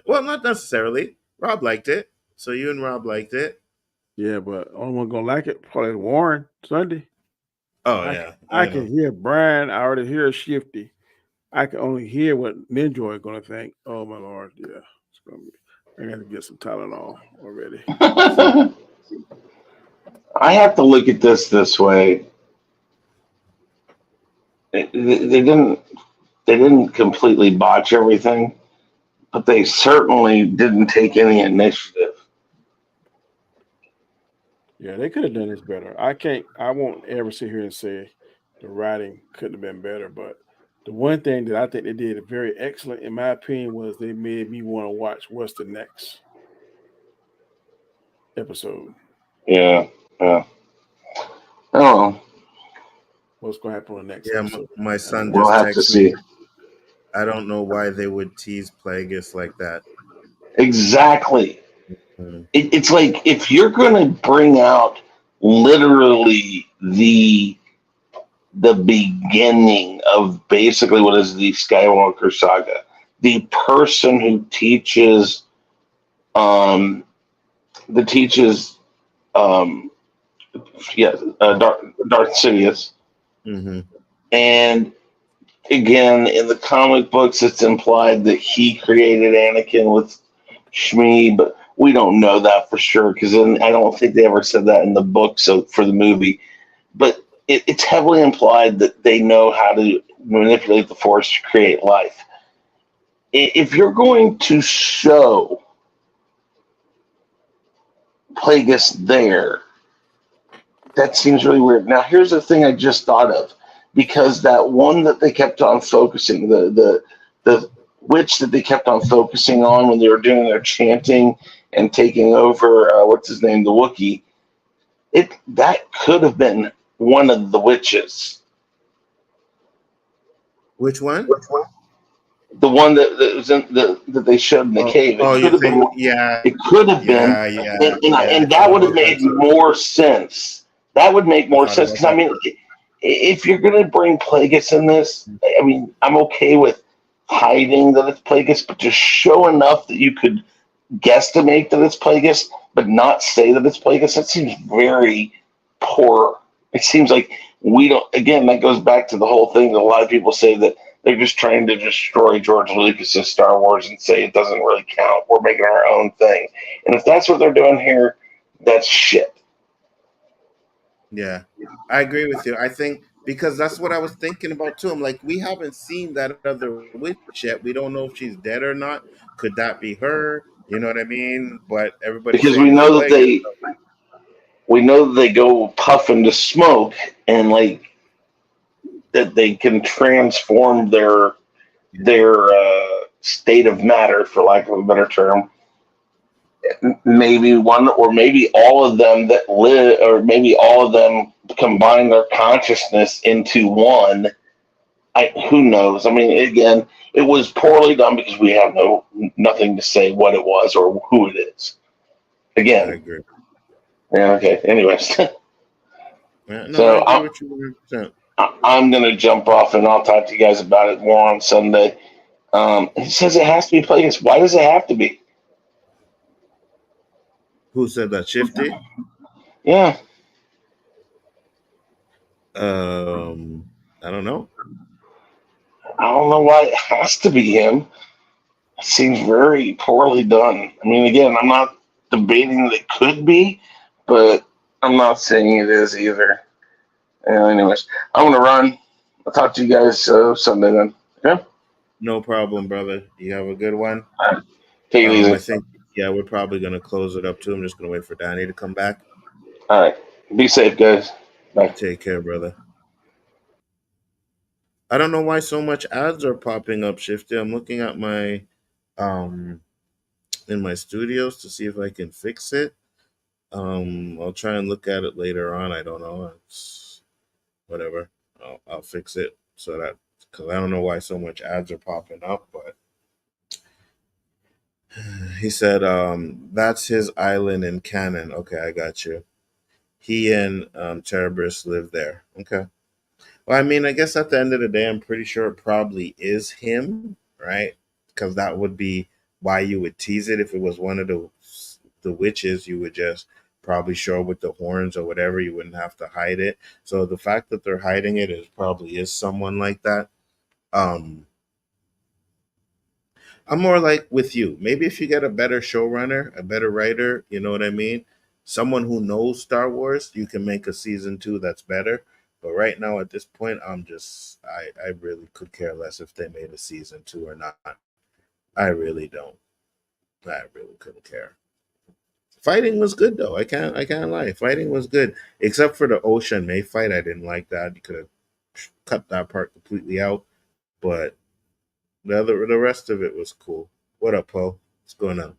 Well, not necessarily. Rob liked it, so you and Rob liked it. Yeah, but only one gonna like it probably Warren Sunday. Oh, I can hear Brian. I already hear Shifty. I can only hear what Ninja is gonna think. Oh my Lord, yeah, it's gonna be. I got to get some Tylenol already. I have to look at this way. They didn't completely botch everything, but they certainly didn't take any initiative. Yeah, they could have done this better. I won't ever sit here and say the writing couldn't have been better, but the one thing that I think they did very excellent, in my opinion, was they made me want to watch what's the next episode. Yeah. I don't know. What's going to happen on the next episode? My son we'll have to see. I don't know why they would tease Plagueis like that. Exactly. Mm-hmm. It's like, if you're going to bring out literally the beginning of basically what is the Skywalker saga, the person who teaches Darth Sidious. Mm-hmm. And again, in the comic books, it's implied that he created Anakin with Shmi, but we don't know that for sure, because I don't think they ever said that in the book. So for the movie, but it's heavily implied that they know how to manipulate the Force to create life. If you're going to show Plagueis there, that seems really weird. Now, here's the thing I just thought of, because that one that they kept on focusing, the witch that they kept on focusing on when they were doing their chanting and taking over, what's his name, the Wookiee, that could have been one of the witches. Which one? The one that was in that they showed in the cave. It could have been. And that would have made more sense. That would make more sense, because I mean, if you're going to bring Plagueis in this, I mean, I'm okay with hiding that it's Plagueis, but just show enough that you could guesstimate that it's Plagueis, but not say that it's Plagueis. That seems very poor. It seems like we don't. Again, that goes back to the whole thing that a lot of people say, that they're just trying to destroy George Lucas's Star Wars and say it doesn't really count. We're making our own thing. And if that's what they're doing here, that's shit. Yeah, I agree with you. I think, because that's what I was thinking about too. I'm like, we haven't seen that other witch yet. We don't know if she's dead or not. Could that be her? You know what I mean? But everybody, because we know that they go puff into smoke, and like that they can transform their state of matter, for lack of a better term. Maybe one, or maybe all of them that live, or maybe all of them combine their consciousness into one. Who knows? I mean, again, it was poorly done because we have nothing to say what it was or who it is. Again, I agree. Yeah. Okay. Anyways, so I'm gonna jump off, and I'll talk to you guys about it more on Sunday. He says it has to be Plagueis. Why does it have to be? Who said that? Shifty? Yeah. I don't know. I don't know why it has to be him. It seems very poorly done. I mean, again, I'm not debating that it could be, but I'm not saying it is either. Anyways, I'm gonna run. I'll talk to you guys Sunday then. Okay. No problem, brother. You have a good one. All right. Take it I easy. think we're probably gonna close it up too. I'm just gonna wait for Danny to come back. All right. Be safe, guys. Bye. Take care, brother. I don't know why so much ads are popping up, Shifty. I'm looking at my um in my studios to see if I can fix it. I'll try and look at it later on. I don't know. It's whatever. I'll fix it so that because I don't know why so much ads are popping up, but he said that's his island in Cannon. Okay, I got you. He and Cerberus live there. Okay. Well, I mean, I guess at the end of the day, I'm pretty sure it probably is him, right? Because that would be why you would tease it. If it was one of the witches, you would just probably show up with the horns or whatever. You wouldn't have to hide it. So the fact that they're hiding it is probably is someone like that. Um, I'm more like with you. Maybe if you get a better showrunner, a better writer, you know what I mean? Someone who knows Star Wars, you can make a season 2 that's better. But right now, at this point, I really could care less if they made a season 2 or not. I really don't. I really couldn't care. Fighting was good though. I can't lie. Fighting was good, except for the Ocean May fight. I didn't like that. You could have cut that part completely out. But the rest of it was cool. What up, Poe? What's going on?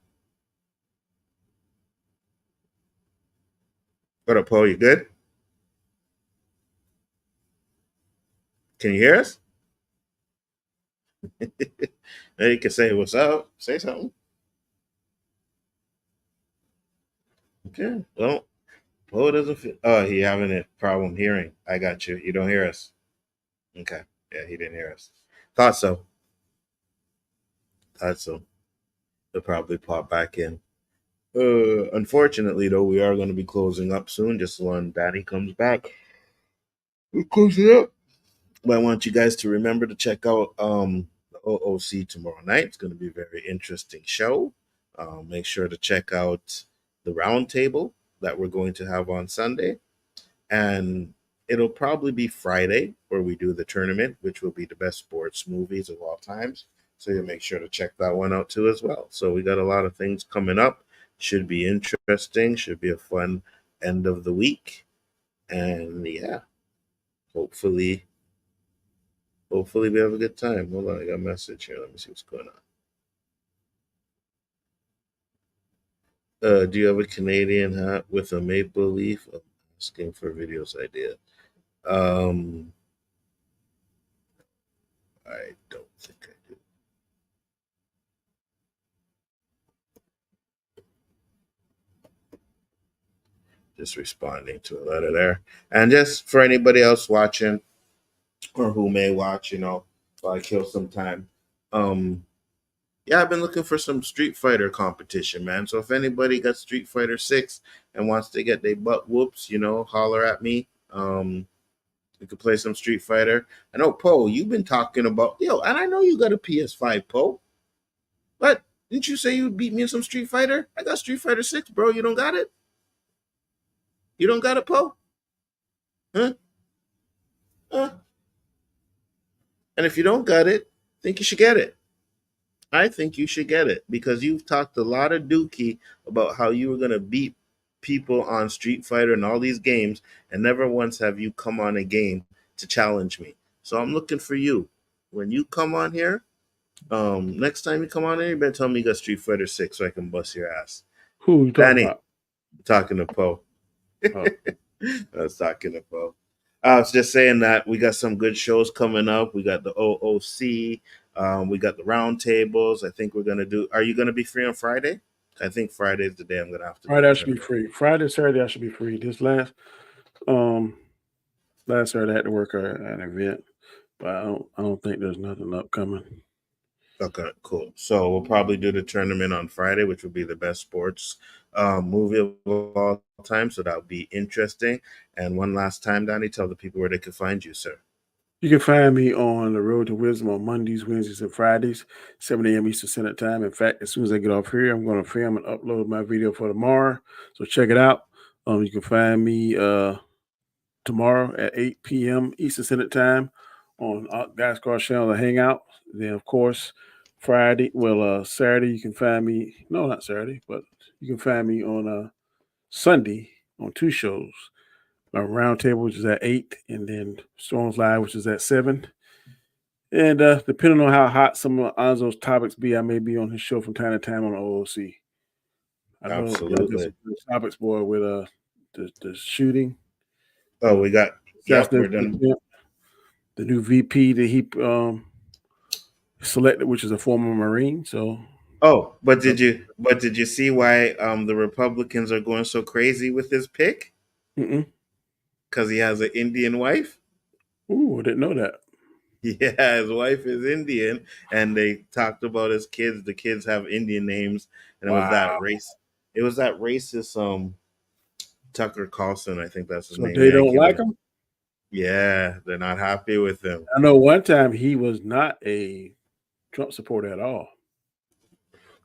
What up, Poe? You good? Can you hear us? Now you can say what's up. Say something. Okay. Well, Poe doesn't feel. Oh, he having a problem hearing. I got you. You don't hear us. Okay. Yeah, he didn't hear us. Thought so. Thought so. He'll probably pop back in. Unfortunately, though, we are going to be closing up soon, just when Danny comes back. We'll close it up. But I want you guys to remember to check out the OOC tomorrow night. It's going to be a very interesting show. Make sure to check out the roundtable that we're going to have on Sunday. And it'll probably be Friday where we do the tournament, which will be the best sports movies of all times. So you'll make sure to check that one out too as well. So we got a lot of things coming up. Should be interesting. Should be a fun end of the week. And yeah, hopefully we have a good time. Hold on, I got a message here. Let me see what's going on. Do you have a Canadian hat with a maple leaf? I'm asking for videos idea. I don't think I do. Just responding to a letter there. And just for anybody else watching or who may watch, while I kill some time. Yeah, I've been looking for some Street Fighter competition, man. So if anybody got Street Fighter 6 and wants to get their butt whoops, holler at me. We could play some Street Fighter. I know, Poe, you've been talking about, and I know you got a PS5, Poe. But didn't you say you'd beat me in some Street Fighter? I got Street Fighter 6, bro. You don't got it? You don't got it, Poe? Huh? Huh? And if you don't got it, I think you should get it. I think you should get it because you've talked a lot of dookie about how you were going to beat people on Street Fighter and all these games, and never once have you come on a game to challenge me. So I'm looking for you. When you come on here, next time you come on here, you better tell me you got Street Fighter 6 so I can bust your ass. Who you talking about? I'm talking to Poe. Oh. I was talking to Poe. I was just saying that we got some good shows coming up. We got the OOC. We got the round tables. I think we're gonna do. Are you gonna be free on Friday? I think Friday is the day I'm gonna have to. Friday I should be free. Friday, Saturday I should be free. This last Saturday I had to work at an event, but I don't think there's nothing upcoming. Okay, cool. So we'll probably do the tournament on Friday, which will be the best sports movie of all time. So that'll be interesting. And one last time, Donnie, tell the people where they can find you, sir. You can find me on the Road to Wisdom on Mondays, Wednesdays, and Fridays, 7 a.m. Eastern Standard Time. In fact, as soon as I get off here, I'm going to film and upload my video for tomorrow. So check it out. You can find me tomorrow at 8 p.m. Eastern Standard Time on Guys Car Channel, The Hangout. Then, of course, Saturday, you can find me. No, not Saturday, but you can find me on Sunday on 2 shows. My Roundtable, which is at 8, and then Storms Live, which is at 7. And depending on how hot some of Nzo's topics be, I may be on his show from time to time on the OOC. I know y'all did some good topics, boy, with the shooting. Oh, we got we're done. The new VP that he selected, which is a former Marine. So but did you see why the Republicans are going so crazy with his pick? Because he has an Indian wife. Ooh, I didn't know that. Yeah, his wife is Indian, and they talked about his kids. The kids have Indian names, and it was that race. It was that racist Tucker Carlson, I think that's his name. So they don't like him? Yeah, they're not happy with him. I know one time he was not a Trump supporter at all.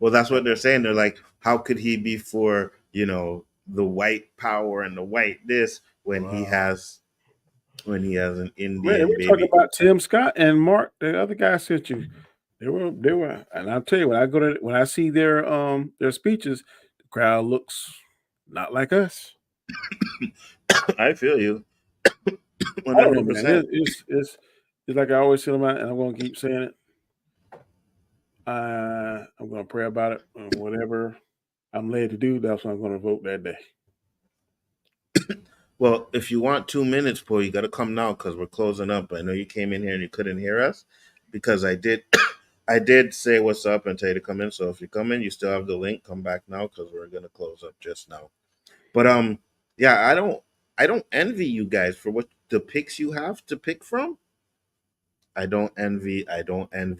Well, that's what they're saying. They're like, how could he be for, the white power and the white this when he has an Indian we're baby? Talking about Tim Scott and Mark, the other guy sent you. They were, and I'll tell you, when I see their speeches, the crowd looks not like us. I feel you. 100%. It's like I always tell them, and I'm going to keep saying it. I'm going to pray about it, and whatever I'm led to do, that's what I'm going to vote that day. Well, if you want 2 minutes, Paul, you got to come now because we're closing up. I know you came in here and you couldn't hear us because I did say what's up and tell you to come in. So if you come in, you still have the link. Come back now because we're going to close up just now. But yeah, I don't envy you guys for what the picks you have to pick from. I don't envy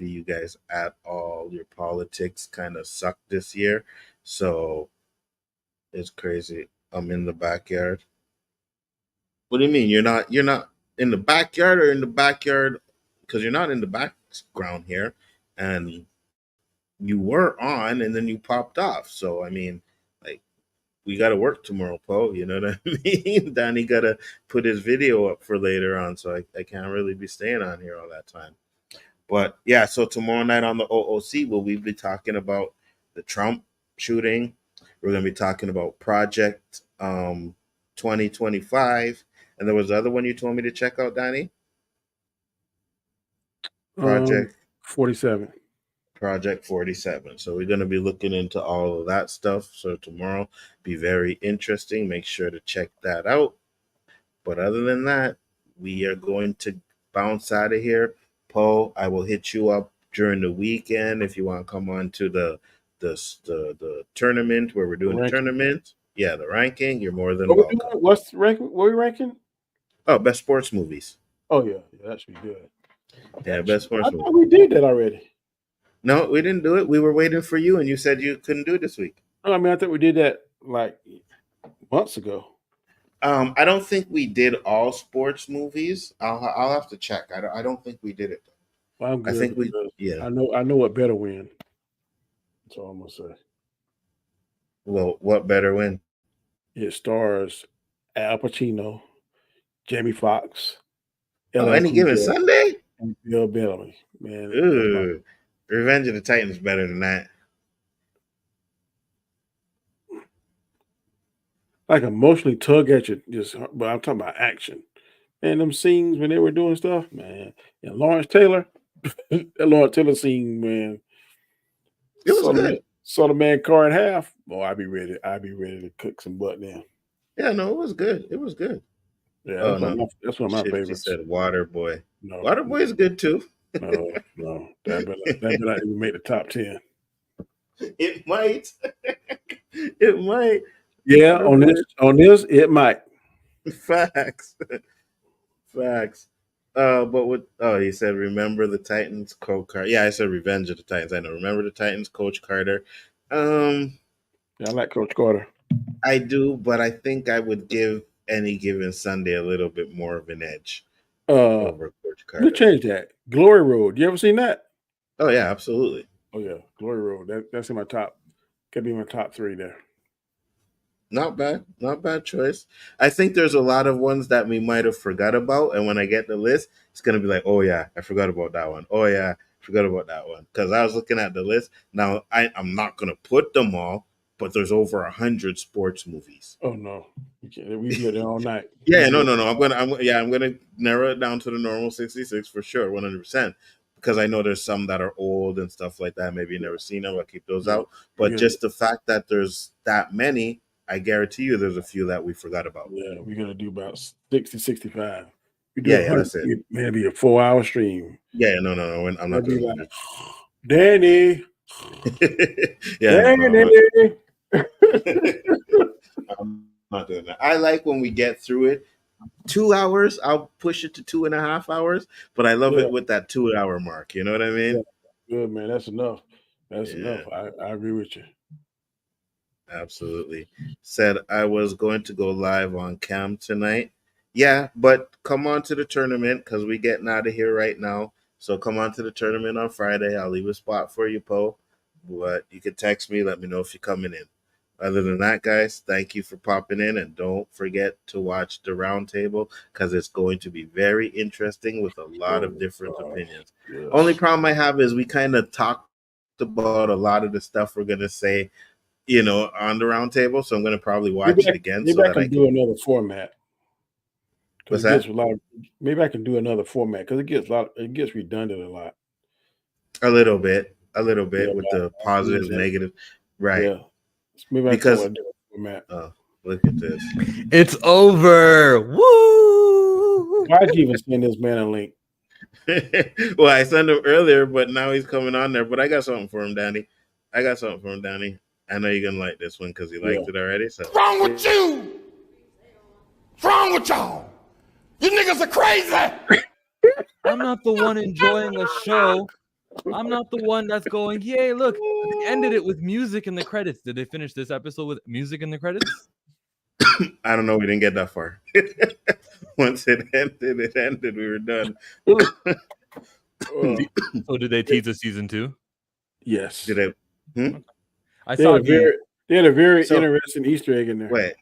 you guys at all. Your politics kind of sucked this year. So it's crazy. I'm in the backyard. What do you mean? You're not in the backyard or in the backyard? Because you're not in the background here. And you were on and then you popped off. So I mean, like, we got to work tomorrow, Poe. You know what I mean? Donnie got to put his video up for later on, so I can't really be staying on here all that time. But yeah, so tomorrow night on the OOC, we'll be talking about the Trump shooting. We're going to be talking about Project 2025. And there was the other one you told me to check out, Donnie? Project 47. Project 47. So we're going to be looking into all of that stuff. So tomorrow be very interesting. Make sure to check that out. But other than that, we are going to bounce out of here. Poe, I will hit you up during the weekend if you want to come on to the tournament where we're doing the tournament. Yeah, the ranking. You're more than welcome. What's the ranking? What are we ranking? Oh, best sports movies. Oh yeah, that should be good. Yeah, best sports movies. I thought we did that already. No, we didn't do it. We were waiting for you, and you said you couldn't do it this week. No, I mean, I thought we did that like months ago. I don't think we did all sports movies. I'll have to check. I don't think we did it. Well, I'm good. I think we. Yeah. I know what better win. That's all I'm gonna say. Well, what better win? It stars Al Pacino, Jamie Foxx, Any Given Sunday, and Bill Bellamy. Man, ooh, Revenge of the Titans better than that. Like emotionally tug at you, but I'm talking about action. And them scenes when they were doing stuff, man. And Lawrence Taylor, that Lawrence Taylor scene, man. It was good. Saw the man car in half. Boy, I'd be ready to cook some butt now. Yeah, no, it was good. It was good. Yeah, that's one of my favorites. She said Waterboy. No, Waterboy is good too. No. That better not even make the top 10. It might. It might. Yeah, on this, it might. Facts. But what? Oh, he said, "Remember the Titans, Coach Carter." Yeah, I said, "Revenge of the Titans." I know. Remember the Titans, Coach Carter. Yeah, I like Coach Carter. I do, but I think I would give Any Given Sunday a little bit more of an edge over Coach Carter. Let's change that. Glory Road. You ever seen that? Oh yeah, absolutely. Oh yeah, Glory Road. That's in my top. Could be my top 3 there. Not bad choice. I think there's a lot of ones that we might have forgot about, and when I get the list, it's gonna be like, oh yeah, I forgot about that one. Oh yeah, I forgot about that one. Because I was looking at the list. Now I'm not gonna put them all, but there's over 100 sports movies. Oh no, you can't. We do it all night. Yeah, no. I'm gonna narrow it down to the normal 66 for sure, 100%. Because I know there's some that are old and stuff like that. Maybe you never seen them. I'll keep those out. But just the fact that there's that many, I guarantee you there's a few that we forgot about. Yeah, we're going to do about 60, 65. We do that's it. Maybe a 4-hour stream. Yeah, no. I'm not going to. Danny. Yeah. Danny. I'm not doing that. I like when we get through it. 2 hours, I'll push it to 2.5 hours, but I love it with that 2 hour mark. You know what I mean? Yeah. Good, man. That's enough. That's enough. I agree with you. Absolutely. Said I was going to go live on cam tonight. Yeah, but come on to the tournament because we getting out of here right now. So come on to the tournament on Friday. I'll leave a spot for you, Poe. But you can text me, let me know if you're coming in. Other than that, guys, thank you for popping in, and don't forget to watch the roundtable because it's going to be very interesting with a lot of different opinions. Yes. Only problem I have is we kind of talked about a lot of the stuff we're going to say, on the roundtable, so I'm going to probably watch it again. Maybe I can do another format. What's that? Maybe I can do another format because it gets redundant a lot. A little bit with the positives, negatives, right? Yeah. Maybe because I can do a format. Oh, look at this! It's over. Woo! Why'd you even send this man a link? Well, I sent him earlier, but now he's coming on there. But I got something for him, Danny. I know you're gonna like this one because you liked it already. So. What's wrong with you? What's wrong with y'all? You niggas are crazy. I'm not the one enjoying a show. I'm not the one that's going, yay, look, they ended it with music in the credits. Did they finish this episode with music in the credits? I don't know. We didn't get that far. Once it ended. We were done. So did they tease a season 2? Yes. Did they? I saw they had a very interesting Easter egg in there.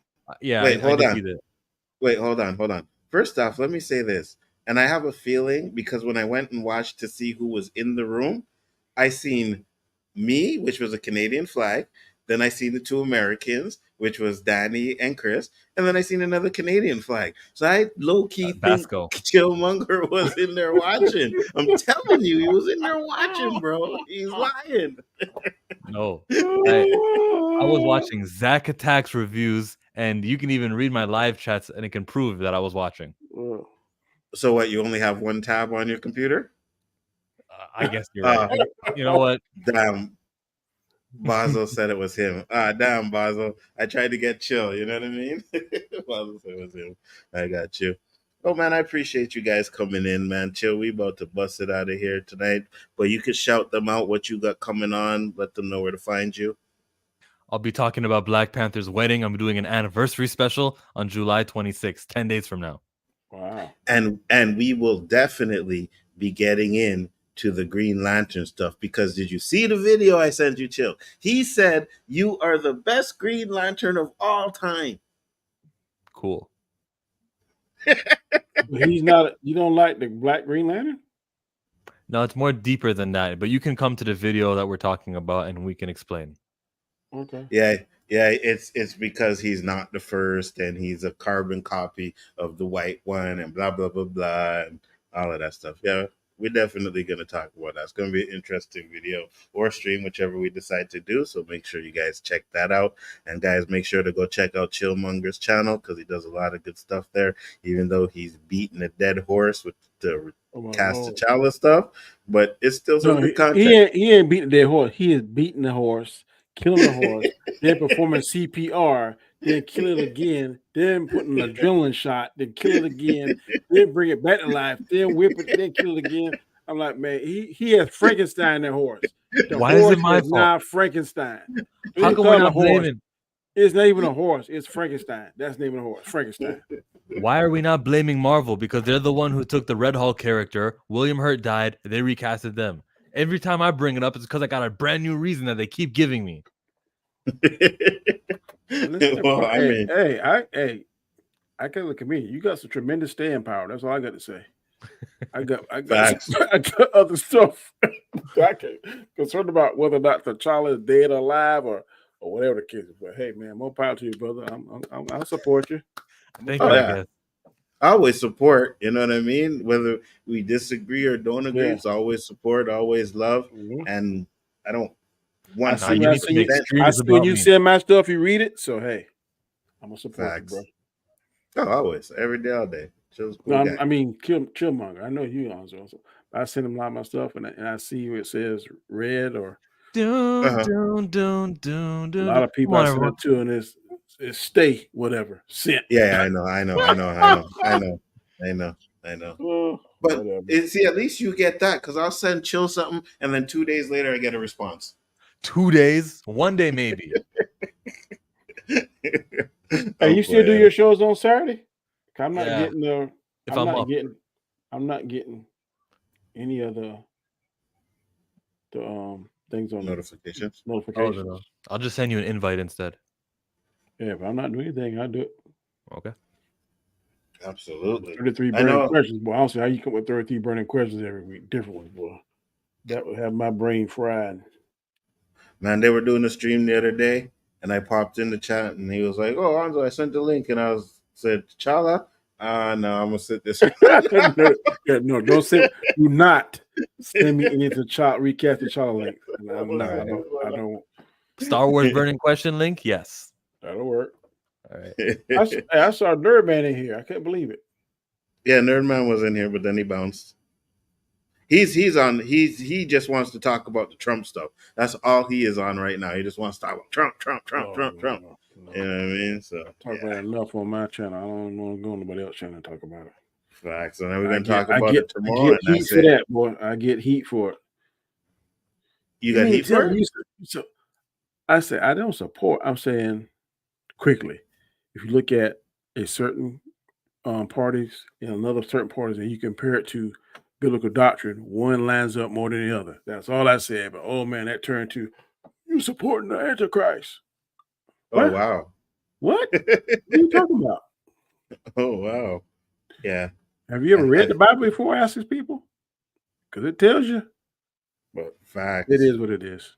Wait. Hold on. First off, let me say this. And I have a feeling because when I went and watched to see who was in the room, I seen me, which was a Canadian flag. Then I seen the 2 Americans, which was Danny and Chris. And then I seen another Canadian flag. So I low-key think Chillmonger was in there watching. I'm telling you, he was in there watching, bro. He's lying. No. I was watching Zach Attack's reviews, and you can even read my live chats, and it can prove that I was watching. So what, you only have one tab on your computer? I guess you're right. You know what? Damn. Basil said it was him. Damn, Basil. I tried to get Chill, you know what I mean? Basil said it was him. I got you. Oh, man, I appreciate you guys coming in, man. Chill, we about to bust it out of here tonight. But you could shout them out what you got coming on. Let them know where to find you. I'll be talking about Black Panther's wedding. I'm doing an anniversary special on July 26th, 10 days from now. Wow. And we will definitely be getting in to the Green Lantern stuff because did you see the video I sent you, Chill? He said you are the best Green Lantern of all time. Cool. He's not. You don't like the Black Green Lantern? No, it's more deeper than that. But you can come to the video that we're talking about, and we can explain. Okay. Yeah. It's because he's not the first, and he's a carbon copy of the white one, and blah blah blah blah, and all of that stuff. Yeah, we're definitely going to talk about that. It's going to be an interesting video or stream, whichever we decide to do. So make sure you guys check that out. And guys, make sure to go check out Chillmonger's channel because he does a lot of good stuff there, even though he's beating a dead horse with the Cast T'Challa stuff. But it's still some good content. He ain't beating the dead horse. He is beating the horse, killing the horse, then performing CPR, then kill it again, then put an adrenaline shot, then kill it again, then bring it back to life, then whip it, then kill it again. I'm like, man, he has Frankenstein that horse. The Why is horse it my is fault? not Frankenstein. How come we're not blaming? It's not even a horse. It's Frankenstein. That's the name of the horse, Frankenstein. Why are we not blaming Marvel? Because they're the one who took the Red Hulk character. William Hurt died. They recasted them. Every time I bring it up, it's because I got a brand new reason that they keep giving me. Well, I mean, I can look at me. You got some tremendous staying power. That's all I got to say. I got other stuff. I can't concerned about whether or not T'Challa is dead or alive or whatever the case is. But hey, man, more power to you, brother. I'll support you. Thank you. I always support. You know what I mean? Whether we disagree or don't agree, it's always support, always love, and I don't want. I see when you send my stuff, you read it. So hey, I'm gonna support you, bro. Oh, always, every day, all day. Cool no, I mean, Killmonger. I know you, Nzo. I send him a lot of my stuff, and I see where it says red or. A lot of people I send it to, and it's stay whatever sent. Yeah, I know. But see, at least you get that because I'll send Chill something, and then 2 days later I get a response. 2 days, 1 day maybe. Hey, you still do your shows on Saturday? I'm not getting the. I'm not getting any of the things on notifications. Oh, no. I'll just send you an invite instead. Yeah, if I'm not doing anything, I do it. Okay. Absolutely. 33 burning questions, boy. I don't see how you come with 33 burning questions every week. Different ones, boy. That would have my brain fried. Man, they were doing a stream the other day, and I popped in the chat, and he was like, "Oh, Nzo, I sent the link," and I said, "T'Challa." No, I'm gonna sit this. No, don't say. Do not send me any recast the T'Challa link. I don't. Star Wars burning question link. Yes, that'll work. All right. I saw Nerdman in here. I can't believe it. Yeah, Nerdman was in here, but then he bounced. He's on. He just wants to talk about the Trump stuff. That's all he is on right now. He just wants to talk about Trump. No. You know what I mean? So talk about it enough on my channel. I don't want to go on nobody else's channel and talk about it. Facts. And then we're gonna talk about it tomorrow. I get heat for that, boy. I get heat for it. You got heat for it? So I say I don't support. I'm saying quickly. If you look at a certain parties and another certain parties, and you compare it to biblical doctrine, one lines up more than the other. That's all I said. But oh man, that turned to you supporting the Antichrist. Oh wow. What? What are you talking about? Oh wow. Yeah. Have you ever read the Bible before? Ask these people, because it tells you. But facts. It is what it is.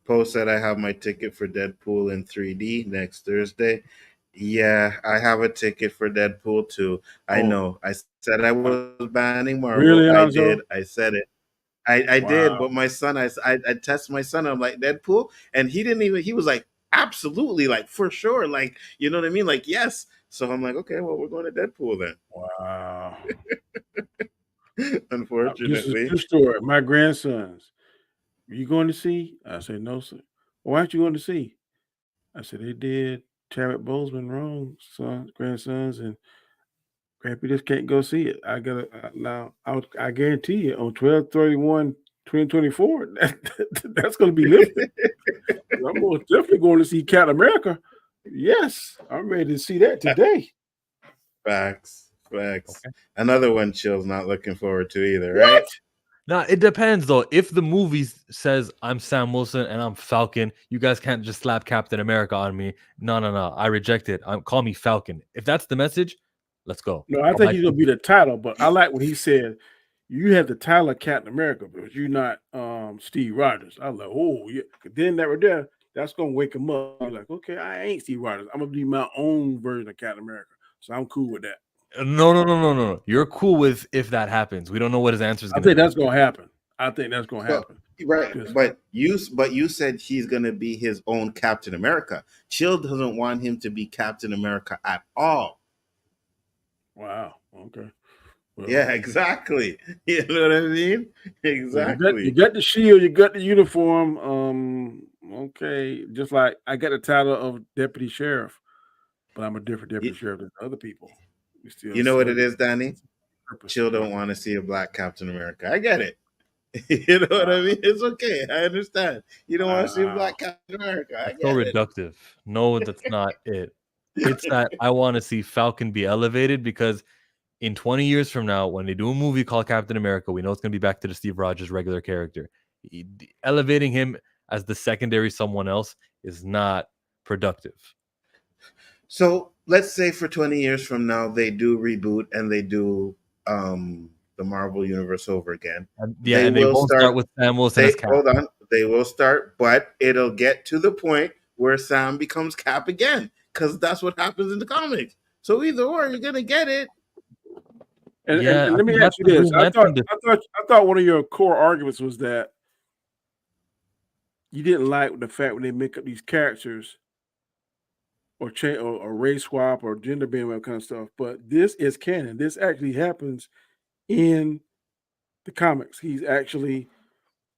Poe said I have my ticket for Deadpool in 3D next Thursday. Yeah, I have a ticket for Deadpool too. I know. I said I was banning Marvel. Really, I did. I said it. I did. But my son, I tested my son. I'm like, Deadpool, and he didn't even. He was like, absolutely, like for sure, like you know what I mean, like yes. So I'm like, okay, well, we're going to Deadpool then. Wow. Unfortunately, this is a true story. My grandsons. Are you going to see? I said, no, sir. Why aren't you going to see? I said, they did Chadwick Boseman wrong, grandsons, and Grandpa just can't go see it. I got now. I guarantee you on 12/31/2024, that's going to be lifted. I'm most definitely going to see Captain America. Yes, I'm ready to see that today. Facts. Okay. Another one Chill's not looking forward to either, right? What? No, it depends though. If the movie says I'm Sam Wilson and I'm Falcon, you guys can't just slap Captain America on me. No. I reject it. Call me Falcon. If that's the message, let's go. No, I think he's gonna be the title, but I like what he said. You have the title of Captain America, but you're not Steve Rogers. I was like, oh yeah. Then that right there, that's gonna wake him up. He's like, okay, I ain't Steve Rogers. I'm gonna be my own version of Captain America. So I'm cool with that. No. You're cool with if that happens. We don't know what his answer is going to be. I think that's going to happen. Right. But you said he's going to be his own Captain America. Chill doesn't want him to be Captain America at all. Wow. Okay. Well, yeah, exactly. You know what I mean? Exactly. You got the shield. You got the uniform. Okay. Just like I got the title of deputy sheriff. but I'm a different deputy sheriff than other people. We still You know what it is, Danny? purpose. Chill don't want to see a black Captain America. I get it. You know what I mean? It's okay. I understand. You don't want to see a black Captain America. I That's so get it. reductive. No, that's not it. It's that I want to see Falcon be elevated because in 20 years from now, when they do a movie called Captain America, we know it's going to be back to the Steve Rogers regular character. Elevating him as the secondary someone else is not productive. So let's say for 20 years from now, they do reboot and they do the Marvel Universe over again. And they won't start with Sam Wilson as Cap. Hold on. They will start, but it'll get to the point where Sam becomes Cap again because that's what happens in the comics. So either or, you're going to get it. And let me ask you this. I thought one of your core arguments was that you didn't like the fact when they make up these characters or change or race swap or gender bend, that kind of stuff. But this is canon. This actually happens in the comics. He's actually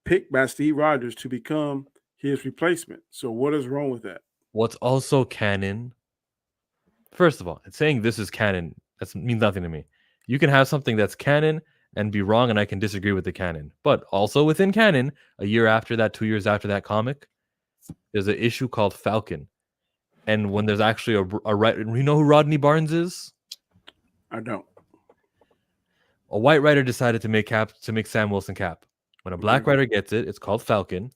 picked by Steve Rogers to become his replacement. So what is wrong with that? What's also canon? First of all, saying this is canon, that means nothing to me. You can have something that's canon and be wrong, and I can disagree with the canon. But also within canon, a year after that, 2 years after that comic, there's an issue called Falcon. And when there's actually a writer, you know who Rodney Barnes is? I don't. A white writer decided to make Sam Wilson Cap. When a black writer gets it, it's called Falcon.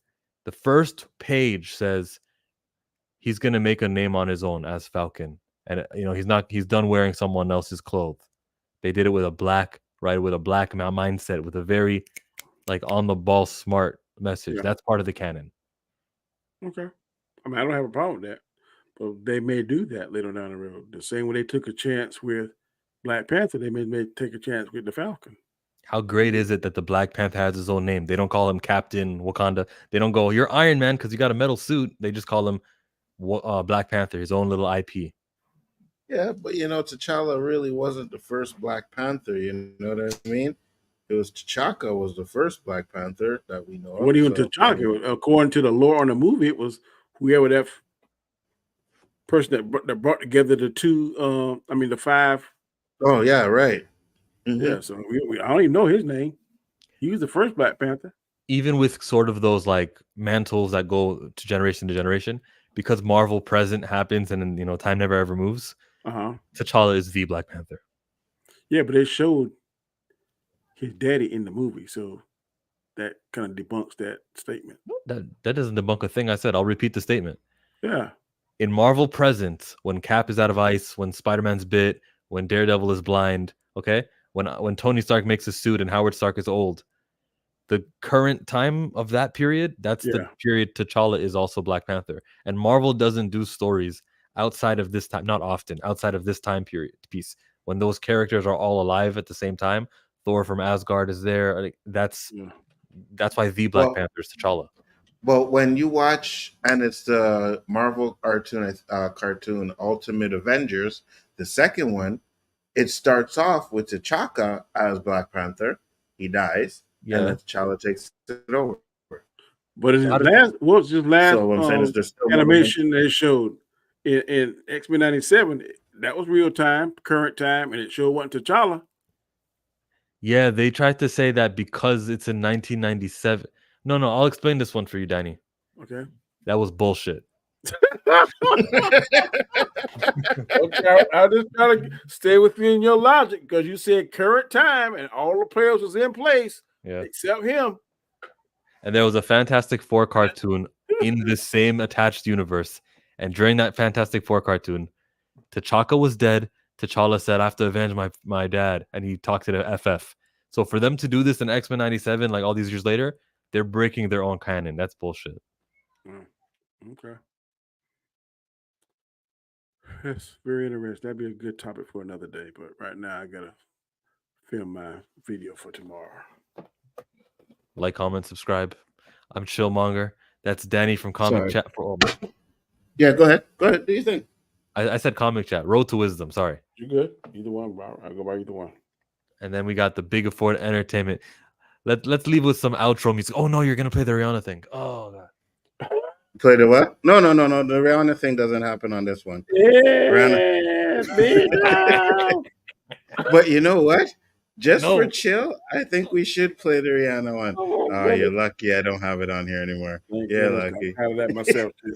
The first page says he's going to make a name on his own as Falcon. And he's done wearing someone else's clothes. They did it with a black writer with a black mindset, with a very on the ball smart message. Yeah. That's part of the canon. Okay. I mean, I don't have a problem with that. But they may do that later down the road. The same way they took a chance with Black Panther, they may take a chance with the Falcon. How great is it that the Black Panther has his own name? They don't call him Captain Wakanda. They don't go, "You're Iron Man" because you got a metal suit. They just call him Black Panther, his own little IP. Yeah, but T'Challa really wasn't the first Black Panther. You know what I mean? It was T'Chaka was the first Black Panther that we know. What even T'Chaka? According to the lore on the movie, it was whoever that person that brought together the two. The five. Oh yeah, right. Mm-hmm. Yeah, so I don't even know his name. He was the first Black Panther. Even with sort of those mantles that go to generation, because Marvel present happens and then time never ever moves. T'Challa is the Black Panther. Yeah, but they showed his daddy in the movie, so that kind of debunks that statement. That doesn't debunk a thing I said. I'll repeat the statement. Yeah. In Marvel present, when Cap is out of ice, when Spider-Man's bit, when Daredevil is blind, okay? When Tony Stark makes a suit and Howard Stark is old, the current time of that period, that's the period T'Challa is also Black Panther. And Marvel doesn't do stories outside of this time, not often, outside of this time period piece. When those characters are all alive at the same time, Thor from Asgard is there. That's why the Black Panther is T'Challa. Well, when you watch, and it's the Marvel cartoon Ultimate Avengers, the second one, it starts off with T'Chaka as Black Panther. He dies, and then T'Challa takes it over. But in what was his last animation they showed in X-Men 97? That was real time, current time, and it showed wasn't T'Challa. Yeah, they tried to say that because it's in 1997. No, I'll explain this one for you, Danny. Okay. That was bullshit. Okay, I'll just try to stay within your logic because you said current time and all the players was in place except him. And there was a Fantastic Four cartoon in the same attached universe. And during that Fantastic Four cartoon, T'Chaka was dead. T'Challa said, "I have to avenge my dad." And he talked to the FF. So for them to do this in X-Men 97, all these years later, they're breaking their own canon. That's bullshit. Okay. That's very interesting. That'd be a good topic for another day. But right now, I got to film my video for tomorrow. Like, comment, subscribe. I'm Chillmonger. That's Danny from Comic Chat. Yeah, go ahead. Do you think? I said Comic Chat. Road to Wisdom. Sorry. You good? Either one, bro. I'll go by either one. And then we got the Big Afford Entertainment. Let's leave with some outro music. Oh no, you're gonna play the Rihanna thing. Oh god. Play the what? No. The Rihanna thing doesn't happen on this one. Yeah, But you know what? Just for chill, I think we should play the Rihanna one. Oh, you're lucky I don't have it on here anymore. You're lucky. I have that myself too.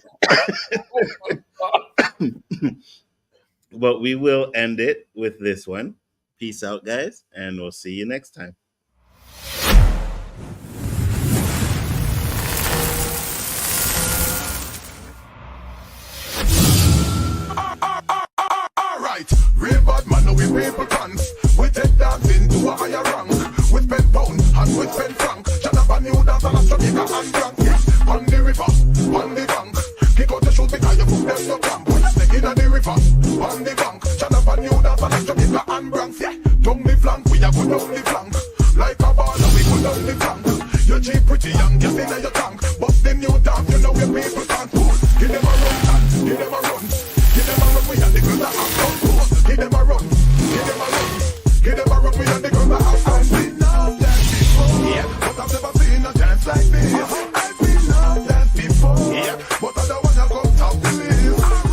But we will end it with this one. Peace out, guys, and we'll see you next time.